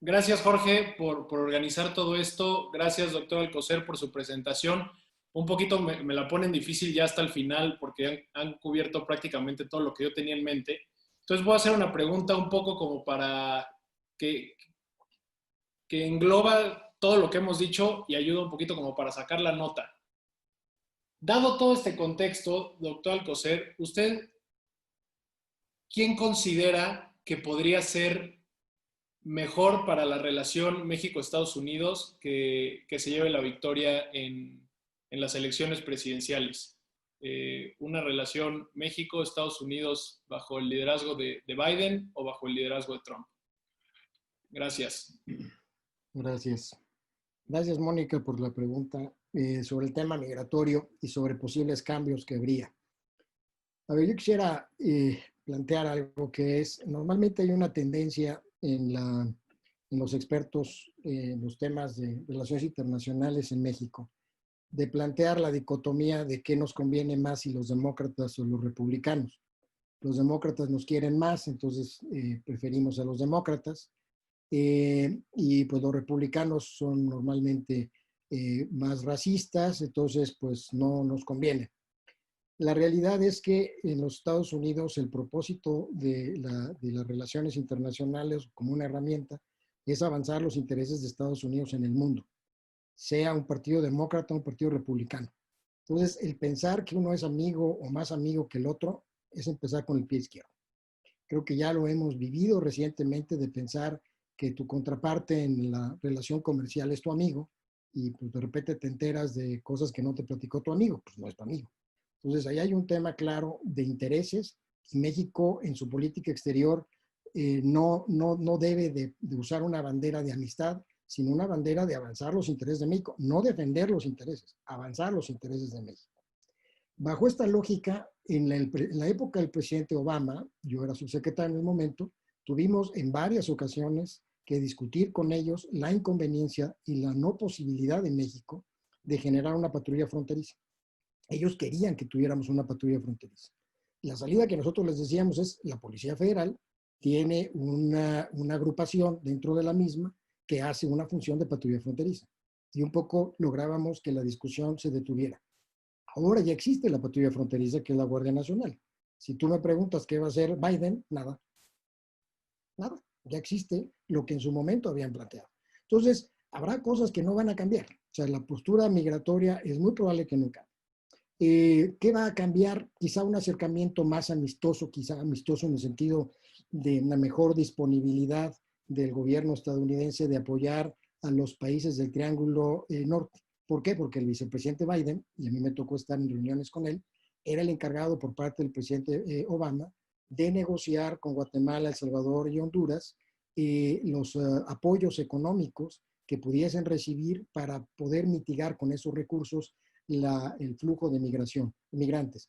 Gracias, Jorge, por organizar todo esto. Gracias, doctor Alcocer, por su presentación. Un poquito me la ponen difícil ya hasta el final porque han cubierto prácticamente todo lo que yo tenía en mente. Entonces voy a hacer una pregunta un poco como para que engloba todo lo que hemos dicho y ayuda un poquito como para sacar la nota. Dado todo este contexto, doctor Alcocer, ¿usted quién considera que podría ser mejor para la relación México-Estados Unidos que se lleve la victoria en las elecciones presidenciales? ¿Una relación México-Estados Unidos bajo el liderazgo de Biden o bajo el liderazgo de Trump? Gracias. Gracias. Gracias, Mónica, por la pregunta sobre el tema migratorio y sobre posibles cambios que habría. A ver, yo quisiera plantear algo que es, normalmente hay una tendencia en los expertos en los temas de relaciones internacionales en México, de plantear la dicotomía de qué nos conviene más, si los demócratas o los republicanos. Los demócratas nos quieren más, entonces preferimos a los demócratas. Y pues los republicanos son normalmente más racistas, entonces pues no nos conviene. La realidad es que en los Estados Unidos el propósito de las relaciones internacionales como una herramienta es avanzar los intereses de Estados Unidos en el mundo, sea un partido demócrata o un partido republicano. Entonces, el pensar que uno es amigo o más amigo que el otro es empezar con el pie izquierdo. Creo que ya lo hemos vivido recientemente, de pensar que tu contraparte en la relación comercial es tu amigo y pues de repente te enteras de cosas que no te platicó tu amigo, pues no es tu amigo. Entonces, ahí hay un tema claro de intereses y México en su política exterior no debe de usar una bandera de amistad, sino una bandera de avanzar los intereses de México, no defender los intereses, avanzar los intereses de México. Bajo esta lógica, en la época del presidente Obama, yo era subsecretario en el momento, tuvimos en varias ocasiones que discutir con ellos la inconveniencia y la no posibilidad de México de generar una patrulla fronteriza. Ellos querían que tuviéramos una patrulla fronteriza. La salida que nosotros les decíamos es: la Policía Federal tiene una agrupación dentro de la misma que hace una función de patrulla fronteriza. Y un poco lográbamos que la discusión se detuviera. Ahora ya existe la patrulla fronteriza, que es la Guardia Nacional. Si tú me preguntas qué va a hacer Biden, nada. Nada. Ya existe lo que en su momento habían planteado. Entonces, habrá cosas que no van a cambiar. O sea, la postura migratoria es muy probable que no cambie. ¿Qué va a cambiar? Quizá un acercamiento más amistoso, quizá amistoso en el sentido de una mejor disponibilidad del gobierno estadounidense de apoyar a los países del Triángulo Norte. ¿Por qué? Porque el vicepresidente Biden, y a mí me tocó estar en reuniones con él, era el encargado por parte del presidente Obama de negociar con Guatemala, El Salvador y Honduras los apoyos económicos que pudiesen recibir para poder mitigar con esos recursos el flujo de migrantes.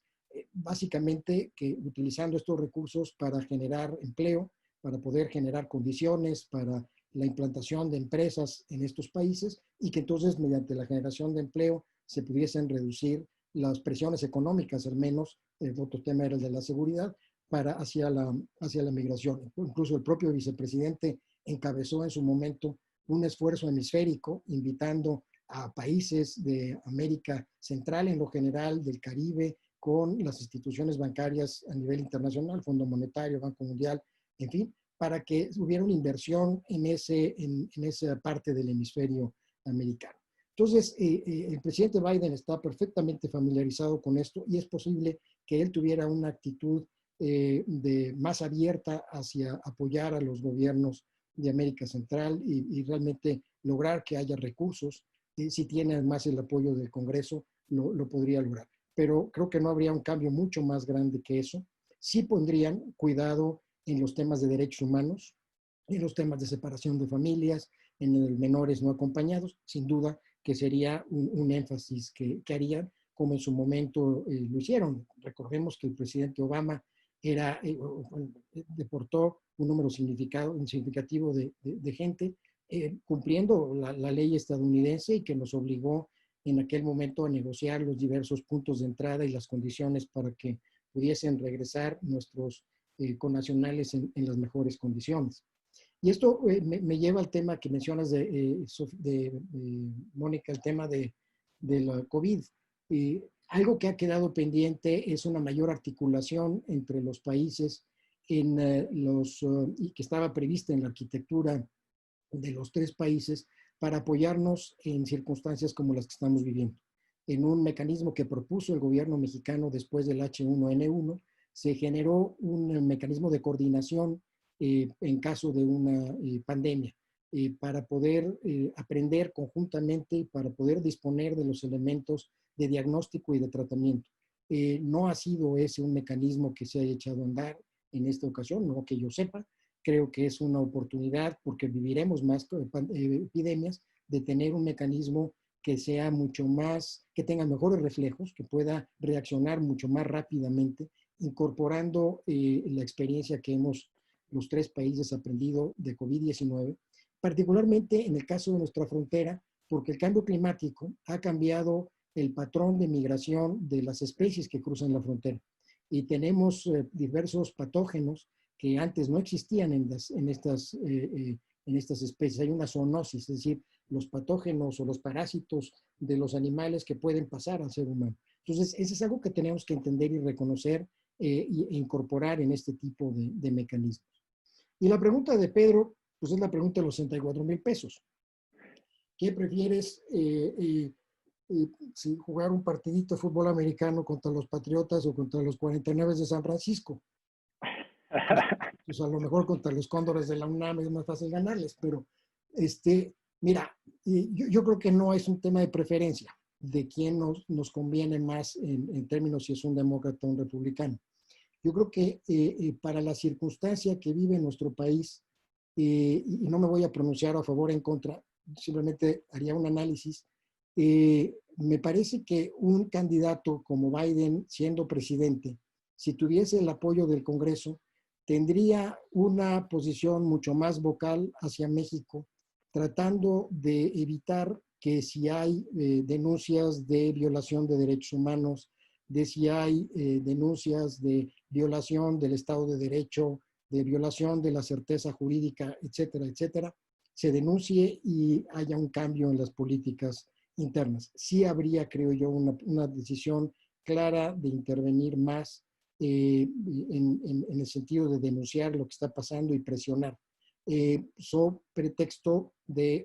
Básicamente que utilizando estos recursos para generar empleo, para poder generar condiciones para la implantación de empresas en estos países, y que entonces mediante la generación de empleo se pudiesen reducir las presiones económicas, al menos. El otro tema era el de la seguridad, hacia la migración. Incluso el propio vicepresidente encabezó en su momento un esfuerzo hemisférico invitando a países de América Central en lo general, del Caribe, con las instituciones bancarias a nivel internacional, Fondo Monetario, Banco Mundial, en fin, para que hubiera una inversión en esa parte del hemisferio americano. Entonces, el presidente Biden está perfectamente familiarizado con esto, y es posible que él tuviera una actitud más abierta hacia apoyar a los gobiernos de América Central y realmente lograr que haya recursos. Si tiene además el apoyo del Congreso, lo podría lograr. Pero creo que no habría un cambio mucho más grande que eso. Sí pondrían cuidado en los temas de derechos humanos, en los temas de separación de familias, en los menores no acompañados. Sin duda que sería un énfasis que harían, como en su momento lo hicieron. Recordemos que el presidente Obama deportó un número significativo de gente, cumpliendo la ley estadounidense, y que nos obligó en aquel momento a negociar los diversos puntos de entrada y las condiciones para que pudiesen regresar nuestros connacionales en las mejores condiciones. Y esto me lleva al tema que mencionas de Mónica, el tema de la COVID. Algo que ha quedado pendiente es una mayor articulación entre los países y que estaba prevista en la arquitectura de los tres países, para apoyarnos en circunstancias como las que estamos viviendo. En un mecanismo que propuso el gobierno mexicano después del H1N1, se generó un mecanismo de coordinación en caso de una pandemia, para poder aprender conjuntamente y para poder disponer de los elementos de diagnóstico y de tratamiento. No ha sido ese un mecanismo que se haya echado a andar en esta ocasión, no que yo sepa, creo que es una oportunidad, porque viviremos más epidemias, de tener un mecanismo que sea mucho más, que tenga mejores reflejos, que pueda reaccionar mucho más rápidamente, incorporando la experiencia que los 3 países aprendido de COVID-19, particularmente en el caso de nuestra frontera, porque el cambio climático ha cambiado el patrón de migración de las especies que cruzan la frontera. Y tenemos diversos patógenos que antes no existían en estas especies. Hay una zoonosis, es decir, los patógenos o los parásitos de los animales que pueden pasar al ser humano. Entonces, eso es algo que tenemos que entender y reconocer e incorporar en este tipo de mecanismos. Y la pregunta de Pedro, pues es la pregunta de los 64,000 pesos. ¿Qué prefieres si jugar un partidito de fútbol americano contra los Patriotas o contra los 49 de San Francisco? Pues a lo mejor contra los Cóndores de la UNAM es más fácil ganarles, pero mira, yo creo que no es un tema de preferencia de quién nos conviene más en términos si es un demócrata o un republicano. Yo creo que para la circunstancia que vive nuestro país, y no me voy a pronunciar a favor o en contra, simplemente haría un análisis, me parece que un candidato como Biden, siendo presidente, si tuviese el apoyo del Congreso, tendría una posición mucho más vocal hacia México, tratando de evitar que si hay denuncias de violación de derechos humanos, de si hay denuncias de violación del Estado de Derecho, de violación de la certeza jurídica, etcétera, etcétera, se denuncie y haya un cambio en las políticas internas. Sí habría, creo yo, una decisión clara de intervenir más en el sentido de denunciar lo que está pasando y presionar. So pretexto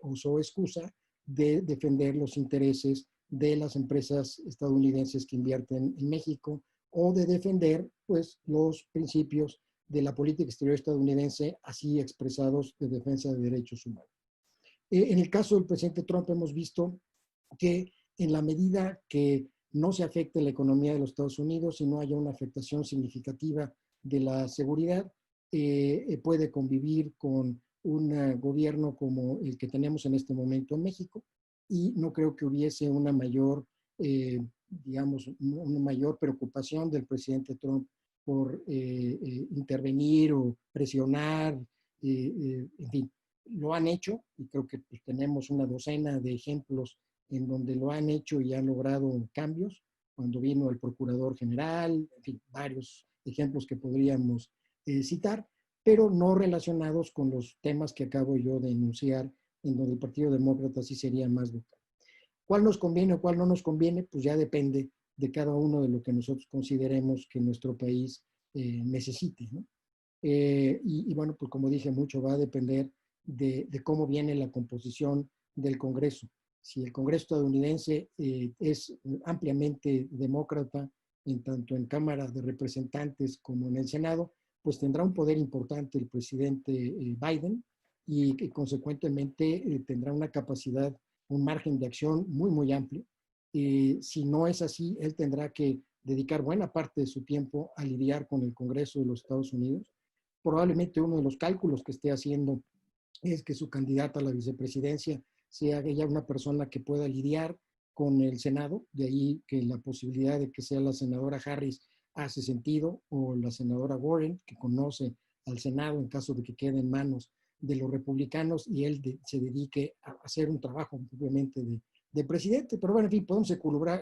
o so excusa de defender los intereses de las empresas estadounidenses que invierten en México o de defender pues, los principios de la política exterior estadounidense así expresados de defensa de derechos humanos. En el caso del presidente Trump hemos visto que en la medida que no se afecte la economía de los Estados Unidos y no haya una afectación significativa de la seguridad, puede convivir con un gobierno como el que tenemos en este momento en México y no creo que hubiese una mayor, una mayor preocupación del presidente Trump por intervenir o presionar, en fin, lo han hecho y creo que pues, tenemos una docena de ejemplos en donde lo han hecho y han logrado cambios, cuando vino el procurador general, en fin, varios ejemplos que podríamos citar, pero no relacionados con los temas que acabo yo de enunciar, en donde el Partido Demócrata sí sería más vocal. ¿Cuál nos conviene o cuál no nos conviene? Pues ya depende de cada uno de lo que nosotros consideremos que nuestro país necesite, ¿no? Y bueno, pues como dije, mucho va a depender de cómo viene la composición del Congreso. Si el Congreso estadounidense es ampliamente demócrata, en tanto en Cámara de Representantes como en el Senado, pues tendrá un poder importante el presidente Biden y que consecuentemente tendrá una capacidad, un margen de acción muy, muy amplio. Si no es así, él tendrá que dedicar buena parte de su tiempo a lidiar con el Congreso de los Estados Unidos. Probablemente uno de los cálculos que esté haciendo es que su candidata a la vicepresidencia sea ella una persona que pueda lidiar con el Senado, de ahí que la posibilidad de que sea la senadora Harris hace sentido, o la senadora Warren, que conoce al Senado en caso de que quede en manos de los republicanos y él se dedique a hacer un trabajo, obviamente, de presidente. Pero bueno, en fin, podemos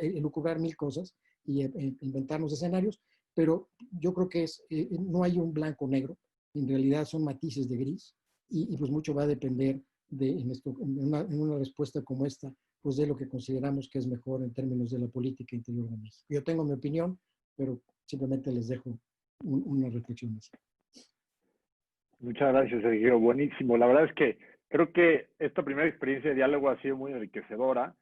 elucubrar mil cosas y inventarnos escenarios, pero yo creo que no hay un blanco negro, en realidad son matices de gris y pues mucho va a depender en una respuesta como esta, pues de lo que consideramos que es mejor en términos de la política interior de México. Yo tengo mi opinión, pero simplemente les dejo una reflexión así. Muchas gracias, Sergio. Buenísimo. La verdad es que creo que esta primera experiencia de diálogo ha sido muy enriquecedora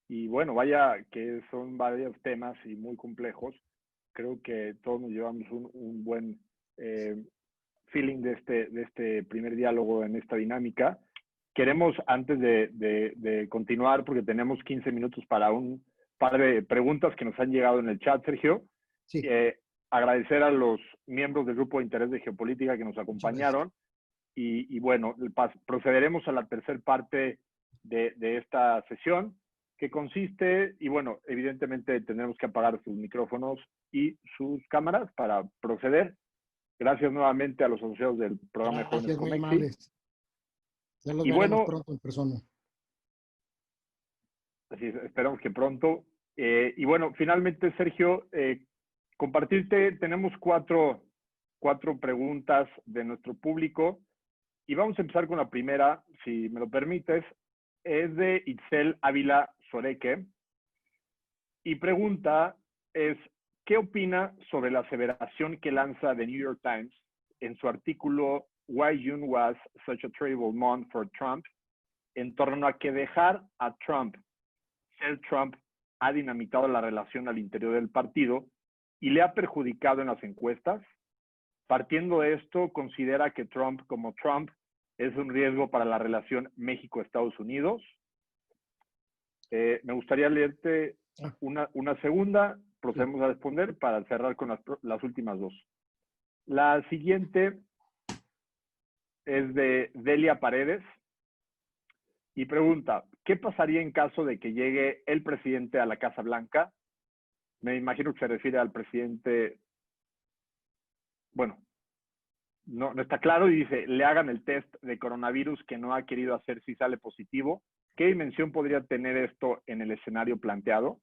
y bueno, vaya que son varios temas y muy complejos. Creo que todos nos llevamos un buen feeling de este primer diálogo en esta dinámica. Queremos, antes de continuar, porque tenemos 15 minutos para un par de preguntas que nos han llegado en el chat, Sergio, sí. Agradecer a los miembros del Grupo de Interés de Geopolítica que nos acompañaron. Y bueno, procederemos a la tercera parte de esta sesión, que consiste, y bueno, evidentemente tendremos que apagar sus micrófonos y sus cámaras para proceder. Gracias nuevamente a los asociados del programa de Jóvenes Gracias, muy Comexi. amables. Ya los Y veremos bueno, pronto en persona. así es, esperamos que pronto. Y bueno, finalmente, Sergio, compartirte, tenemos cuatro preguntas de nuestro público y vamos a empezar con la primera, si me lo permites. Es de Itzel Ávila Soreque y pregunta es, ¿qué opina sobre la aseveración que lanza The New York Times en su artículo Why June Was Such a Terrible Month for Trump en torno a que dejar a Trump ser Trump ha dinamitado la relación al interior del partido y le ha perjudicado en las encuestas? Partiendo de esto, considera que Trump como Trump es un riesgo para la relación México-Estados Unidos. Me gustaría leerte una segunda, procedemos a responder para cerrar con las últimas dos. La siguiente es de Delia Paredes y pregunta, ¿qué pasaría en caso de que llegue el presidente a la Casa Blanca? Me imagino que se refiere al presidente, bueno, no está claro, y dice, le hagan el test de coronavirus que no ha querido hacer si sale positivo. ¿Qué dimensión podría tener esto en el escenario planteado?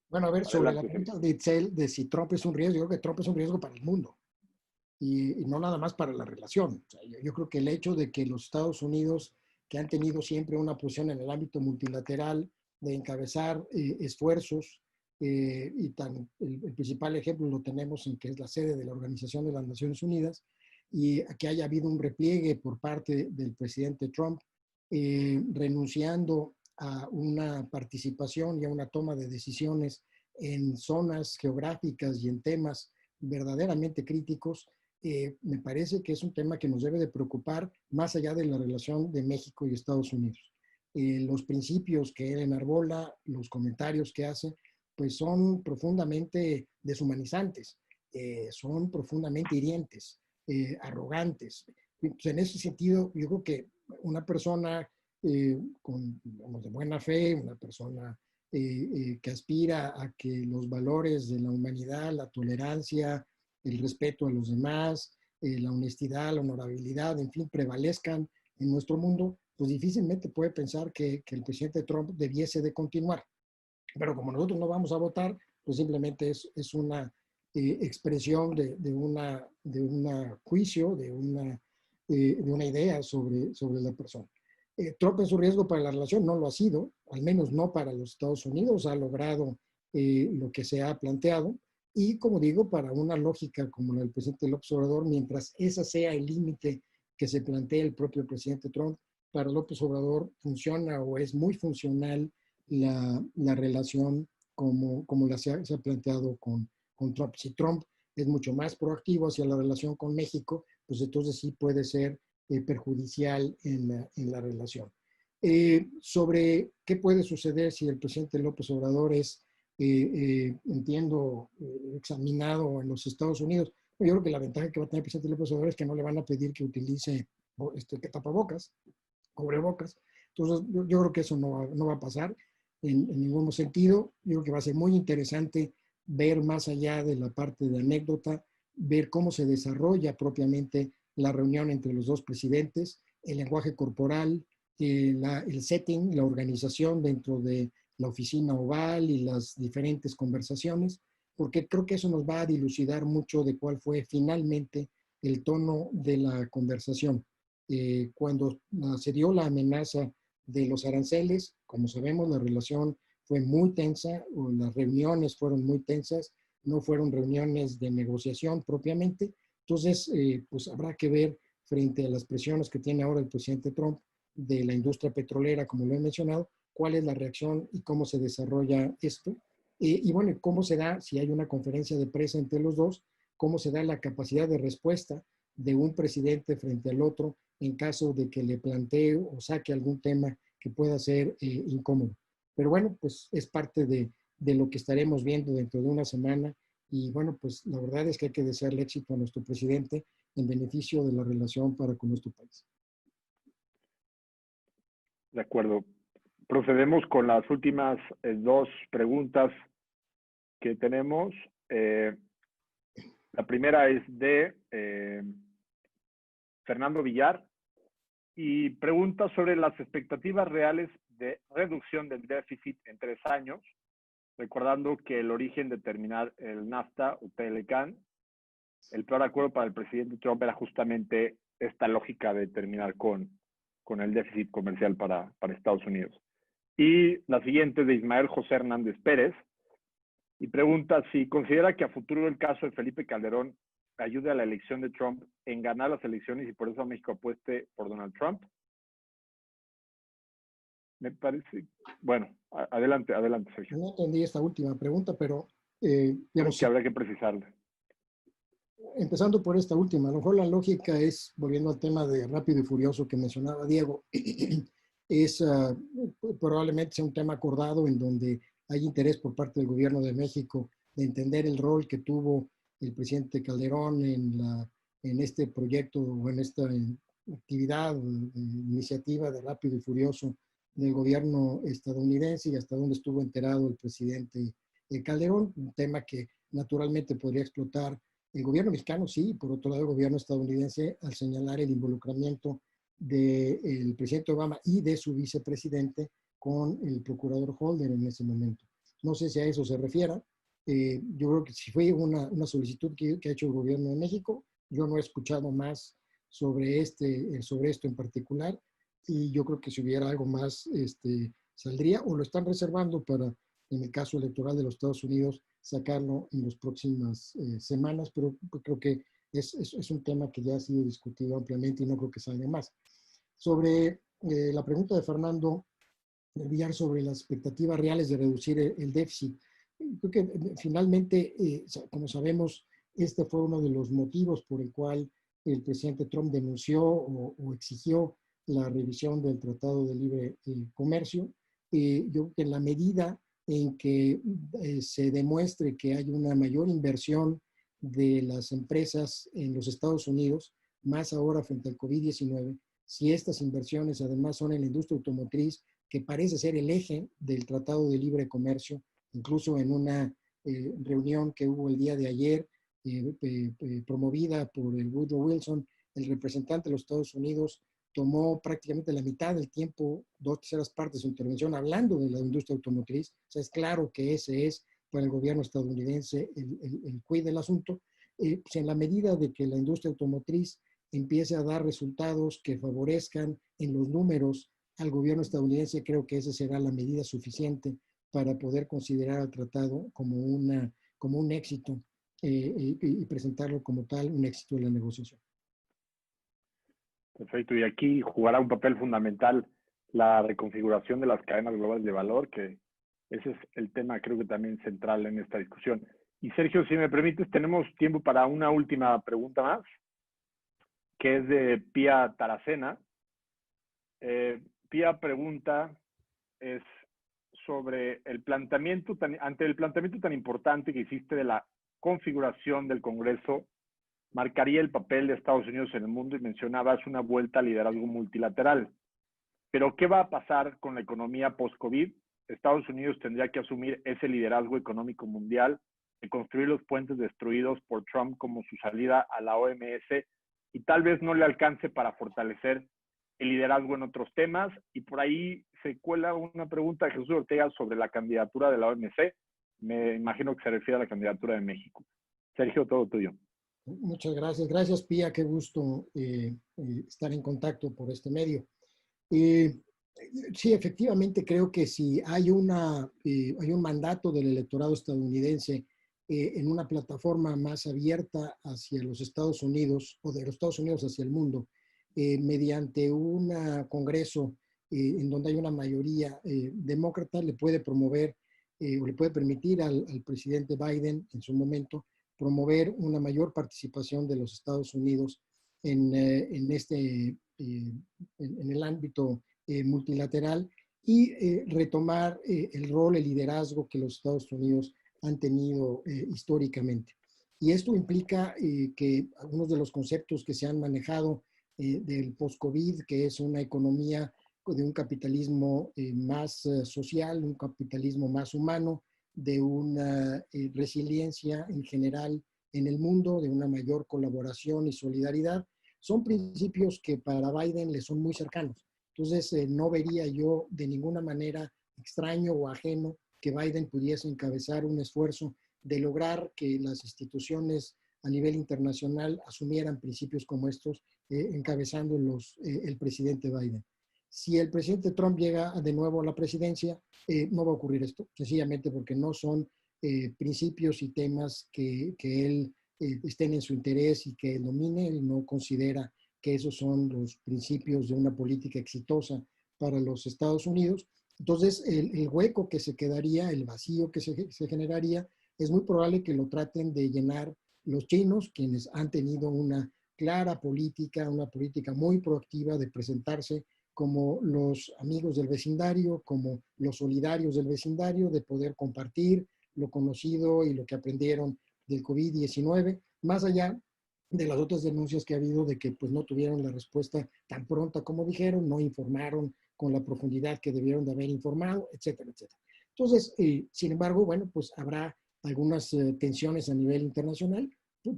Bueno, a ver, sobre la Adelante, pregunta de Itzel, de si Trump es un riesgo, yo creo que Trump es un riesgo para el mundo y no nada más para la relación. O sea, yo creo que el hecho de que los Estados Unidos, que han tenido siempre una posición en el ámbito multilateral de encabezar esfuerzos, y el principal ejemplo lo tenemos en que es la sede de la Organización de las Naciones Unidas, y que haya habido un repliegue por parte del presidente Trump, renunciando a una participación y a una toma de decisiones en zonas geográficas y en temas verdaderamente críticos, me parece que es un tema que nos debe de preocupar más allá de la relación de México y Estados Unidos. Los principios que él enarbola, los comentarios que hace, pues son profundamente deshumanizantes, son profundamente hirientes, arrogantes. Pues en ese sentido, yo creo que una persona de buena fe, una persona que aspira a que los valores de la humanidad, la tolerancia, el respeto a los demás, la honestidad, la honorabilidad, en fin, prevalezcan en nuestro mundo, pues difícilmente puede pensar que el presidente Trump debiese de continuar. Pero como nosotros no vamos a votar, pues simplemente es una expresión de un juicio, de una idea sobre la persona. Trump es un riesgo para la relación, no lo ha sido, al menos no para los Estados Unidos, ha logrado lo que se ha planteado, y como digo, para una lógica como la del presidente López Obrador, mientras esa sea el límite que se plantea el propio presidente Trump, para López Obrador funciona o es muy funcional la relación como se ha planteado con Trump. Si Trump es mucho más proactivo hacia la relación con México, pues entonces sí puede ser perjudicial en la relación. Sobre qué puede suceder si el presidente López Obrador es, entiendo, examinado en los Estados Unidos. Yo creo que la ventaja que va a tener el presidente López Obrador es que no le van a pedir que utilice tapabocas, cubrebocas. Entonces, yo creo que eso no va a pasar en ningún sentido. Yo creo que va a ser muy interesante ver más allá de la parte de anécdota, ver cómo se desarrolla propiamente la reunión entre los dos presidentes, el lenguaje corporal, el setting, la organización dentro de la oficina oval y las diferentes conversaciones, porque creo que eso nos va a dilucidar mucho de cuál fue finalmente el tono de la conversación. Cuando se dio la amenaza de los aranceles, como sabemos, la relación fue muy tensa, o las reuniones fueron muy tensas, no fueron reuniones de negociación propiamente. Entonces, pues habrá que ver frente a las presiones que tiene ahora el presidente Trump de la industria petrolera, como lo he mencionado, cuál es la reacción y cómo se desarrolla esto. Y bueno, cómo se da, si hay una conferencia de prensa entre los dos, cómo se da la capacidad de respuesta de un presidente frente al otro en caso de que le plantee o saque algún tema que pueda ser incómodo. Pero bueno, pues es parte de lo que estaremos viendo dentro de una semana. Y bueno, pues la verdad es que hay que desearle éxito a nuestro presidente en beneficio de la relación para con nuestro país. De acuerdo. Procedemos con las últimas dos preguntas que tenemos. La primera es de Fernando Villar y pregunta sobre las expectativas reales de reducción del déficit en 3 años, recordando que el origen de terminar el NAFTA o TLCAN, el peor acuerdo para el presidente Trump era justamente esta lógica de terminar con el déficit comercial para Estados Unidos. Y la siguiente es de Ismael José Hernández Pérez, y pregunta si considera que a futuro el caso de Felipe Calderón ayude a la elección de Trump en ganar las elecciones y por eso México apueste por Donald Trump. Me parece... Bueno, adelante, Sergio. No entendí esta última pregunta, pero... digamos que habría que precisarla. Empezando por esta última, a lo mejor la lógica es, volviendo al tema de Rápido y Furioso que mencionaba Diego, es probablemente sea un tema acordado en donde hay interés por parte del gobierno de México de entender el rol que tuvo el presidente Calderón en este proyecto o en esta actividad, iniciativa de Rápido y Furioso del gobierno estadounidense y hasta dónde estuvo enterado el presidente Calderón, un tema que naturalmente podría explotar el gobierno mexicano, sí, por otro lado el gobierno estadounidense al señalar el involucramiento del presidente Obama y de su vicepresidente con el procurador Holder en ese momento. No sé si a eso se refiera. Yo creo que si fue una solicitud que ha hecho el gobierno de México, yo no he escuchado más sobre esto en particular y yo creo que si hubiera algo más saldría o lo están reservando para, en el caso electoral de los Estados Unidos, sacarlo en las próximas semanas, pero creo que es un tema que ya ha sido discutido ampliamente y no creo que salga más. Sobre la pregunta de Fernando Villar sobre las expectativas reales de reducir el déficit, creo que finalmente, como sabemos, este fue uno de los motivos por el cual el presidente Trump denunció o exigió la revisión del Tratado de Libre Comercio. Yo creo que en la medida en que se demuestre que hay una mayor inversión de las empresas en los Estados Unidos, más ahora frente al COVID-19, si estas inversiones además son en la industria automotriz, que parece ser el eje del Tratado de Libre Comercio, incluso en una reunión que hubo el día de ayer, promovida por el Woodrow Wilson, el representante de los Estados Unidos tomó prácticamente la mitad del tiempo, 2/3 partes de su intervención, hablando de la industria automotriz. O sea, es claro que ese es para el gobierno estadounidense el quid del asunto. Pues en la medida de que la industria automotriz empiece a dar resultados que favorezcan en los números al gobierno estadounidense, creo que esa será la medida suficiente para poder considerar al tratado como un éxito y presentarlo como tal, un éxito de la negociación. Perfecto, y aquí jugará un papel fundamental la reconfiguración de las cadenas globales de valor, que ese es el tema creo que también central en esta discusión. Y Sergio, si me permites, tenemos tiempo para una última pregunta más, que es de Pía Taracena. Pía pregunta es sobre ante el planteamiento tan importante que hiciste de la configuración del Congreso, marcaría el papel de Estados Unidos en el mundo y mencionabas una vuelta al liderazgo multilateral. Pero, ¿qué va a pasar con la economía post-COVID? Estados Unidos tendría que asumir ese liderazgo económico mundial, de construir los puentes destruidos por Trump como su salida a la OMS y tal vez no le alcance para fortalecer el liderazgo en otros temas. Y por ahí se cuela una pregunta de Jesús Ortega sobre la candidatura de la OMC. Me imagino que se refiere a la candidatura de México. Sergio, todo tuyo. Muchas gracias. Gracias, Pía. Qué gusto estar en contacto por este medio. Sí, efectivamente, creo que si hay un mandato del electorado estadounidense en una plataforma más abierta hacia los Estados Unidos o de los Estados Unidos hacia el mundo, mediante un congreso en donde hay una mayoría demócrata, le puede promover o le puede permitir al presidente Biden en su momento promover una mayor participación de los Estados Unidos en el ámbito multilateral y retomar el rol, el liderazgo que los Estados Unidos han tenido históricamente. Y esto implica que algunos de los conceptos que se han manejado del post-COVID, que es una economía de un capitalismo más social, un capitalismo más humano, de una resiliencia en general en el mundo, de una mayor colaboración y solidaridad, son principios que para Biden le son muy cercanos. Entonces, no vería yo de ninguna manera extraño o ajeno que Biden pudiese encabezar un esfuerzo de lograr que las instituciones a nivel internacional asumieran principios como estos, encabezándolos el presidente Biden. Si el presidente Trump llega de nuevo a la presidencia, no va a ocurrir esto, sencillamente porque no son principios y temas que él estén en su interés y que él domine. Él no considera que esos son los principios de una política exitosa para los Estados Unidos. Entonces, el hueco que se quedaría, el vacío que se generaría, es muy probable que lo traten de llenar los chinos, quienes han tenido una clara política, una política muy proactiva de presentarse como los amigos del vecindario, como los solidarios del vecindario, de poder compartir lo conocido y lo que aprendieron del COVID-19, más allá de las otras denuncias que ha habido de que pues no tuvieron la respuesta tan pronta como dijeron, no informaron con la profundidad que debieron de haber informado, etcétera, etcétera. Entonces, sin embargo, bueno, pues habrá algunas tensiones a nivel internacional.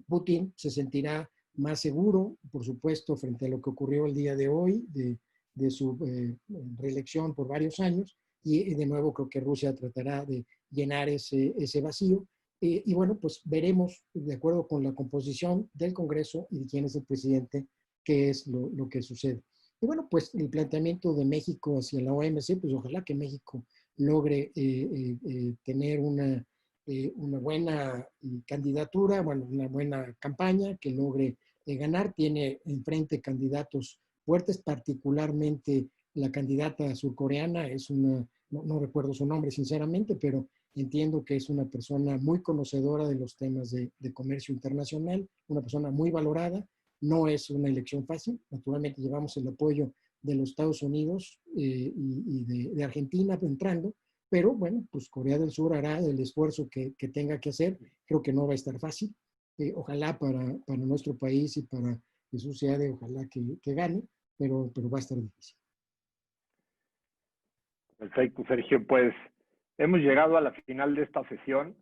Putin se sentirá más seguro, por supuesto, frente a lo que ocurrió el día de hoy, de su reelección por varios años, y de nuevo creo que Rusia tratará de llenar ese vacío. Y bueno, pues veremos, de acuerdo con la composición del Congreso y de quién es el presidente, qué es lo que sucede. Y bueno, pues el planteamiento de México hacia la OMC, pues ojalá que México logre tener una buena candidatura, bueno, una buena campaña, que logre ganar. Tiene enfrente candidatos fuertes, particularmente la candidata surcoreana, es una, no recuerdo su nombre sinceramente, pero entiendo que es una persona muy conocedora de los temas de comercio internacional, una persona muy valorada. No es una elección fácil, naturalmente llevamos el apoyo de los Estados Unidos y de Argentina entrando, pero bueno, pues Corea del Sur hará el esfuerzo que tenga que hacer. Creo que no va a estar fácil. Ojalá para nuestro país y para Jesús Seade, ojalá que gane, pero va a estar difícil. Perfecto, Sergio. Pues hemos llegado a la final de esta sesión.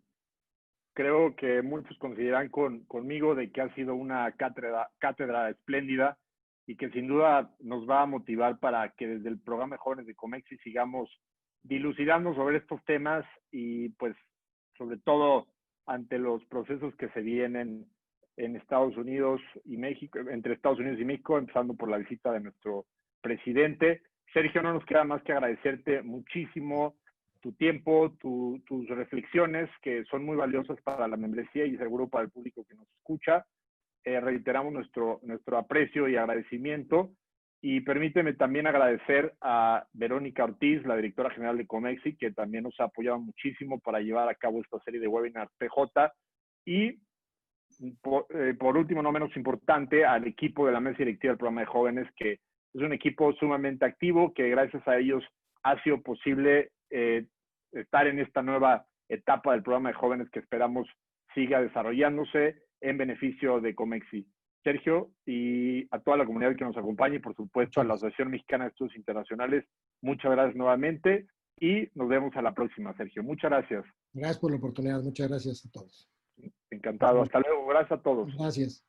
Creo que muchos consideran conmigo de que ha sido una cátedra espléndida y que sin duda nos va a motivar para que desde el programa de jóvenes de Comexi sigamos dilucidando sobre estos temas y pues sobre todo ante los procesos que se vienen en Estados Unidos y México, entre Estados Unidos y México, empezando por la visita de nuestro presidente. Sergio, no nos queda más que agradecerte muchísimo tu tiempo, tus reflexiones, que son muy valiosas para la membresía y seguro para el público que nos escucha. Reiteramos nuestro aprecio y agradecimiento. Y permíteme también agradecer a Verónica Ortiz, la directora general de Comexi, que también nos ha apoyado muchísimo para llevar a cabo esta serie de webinars PJ. Y por último, no menos importante, al equipo de la mesa directiva del programa de jóvenes, que es un equipo sumamente activo, que gracias a ellos ha sido posible estar en esta nueva etapa del programa de jóvenes que esperamos siga desarrollándose en beneficio de Comexi. Sergio, y a toda la comunidad que nos acompaña y por supuesto a la Asociación Mexicana de Estudios Internacionales, muchas gracias nuevamente y nos vemos a la próxima, Sergio. Muchas gracias. Gracias por la oportunidad. Muchas gracias a todos. Encantado. Hasta luego. Gracias a todos. Gracias.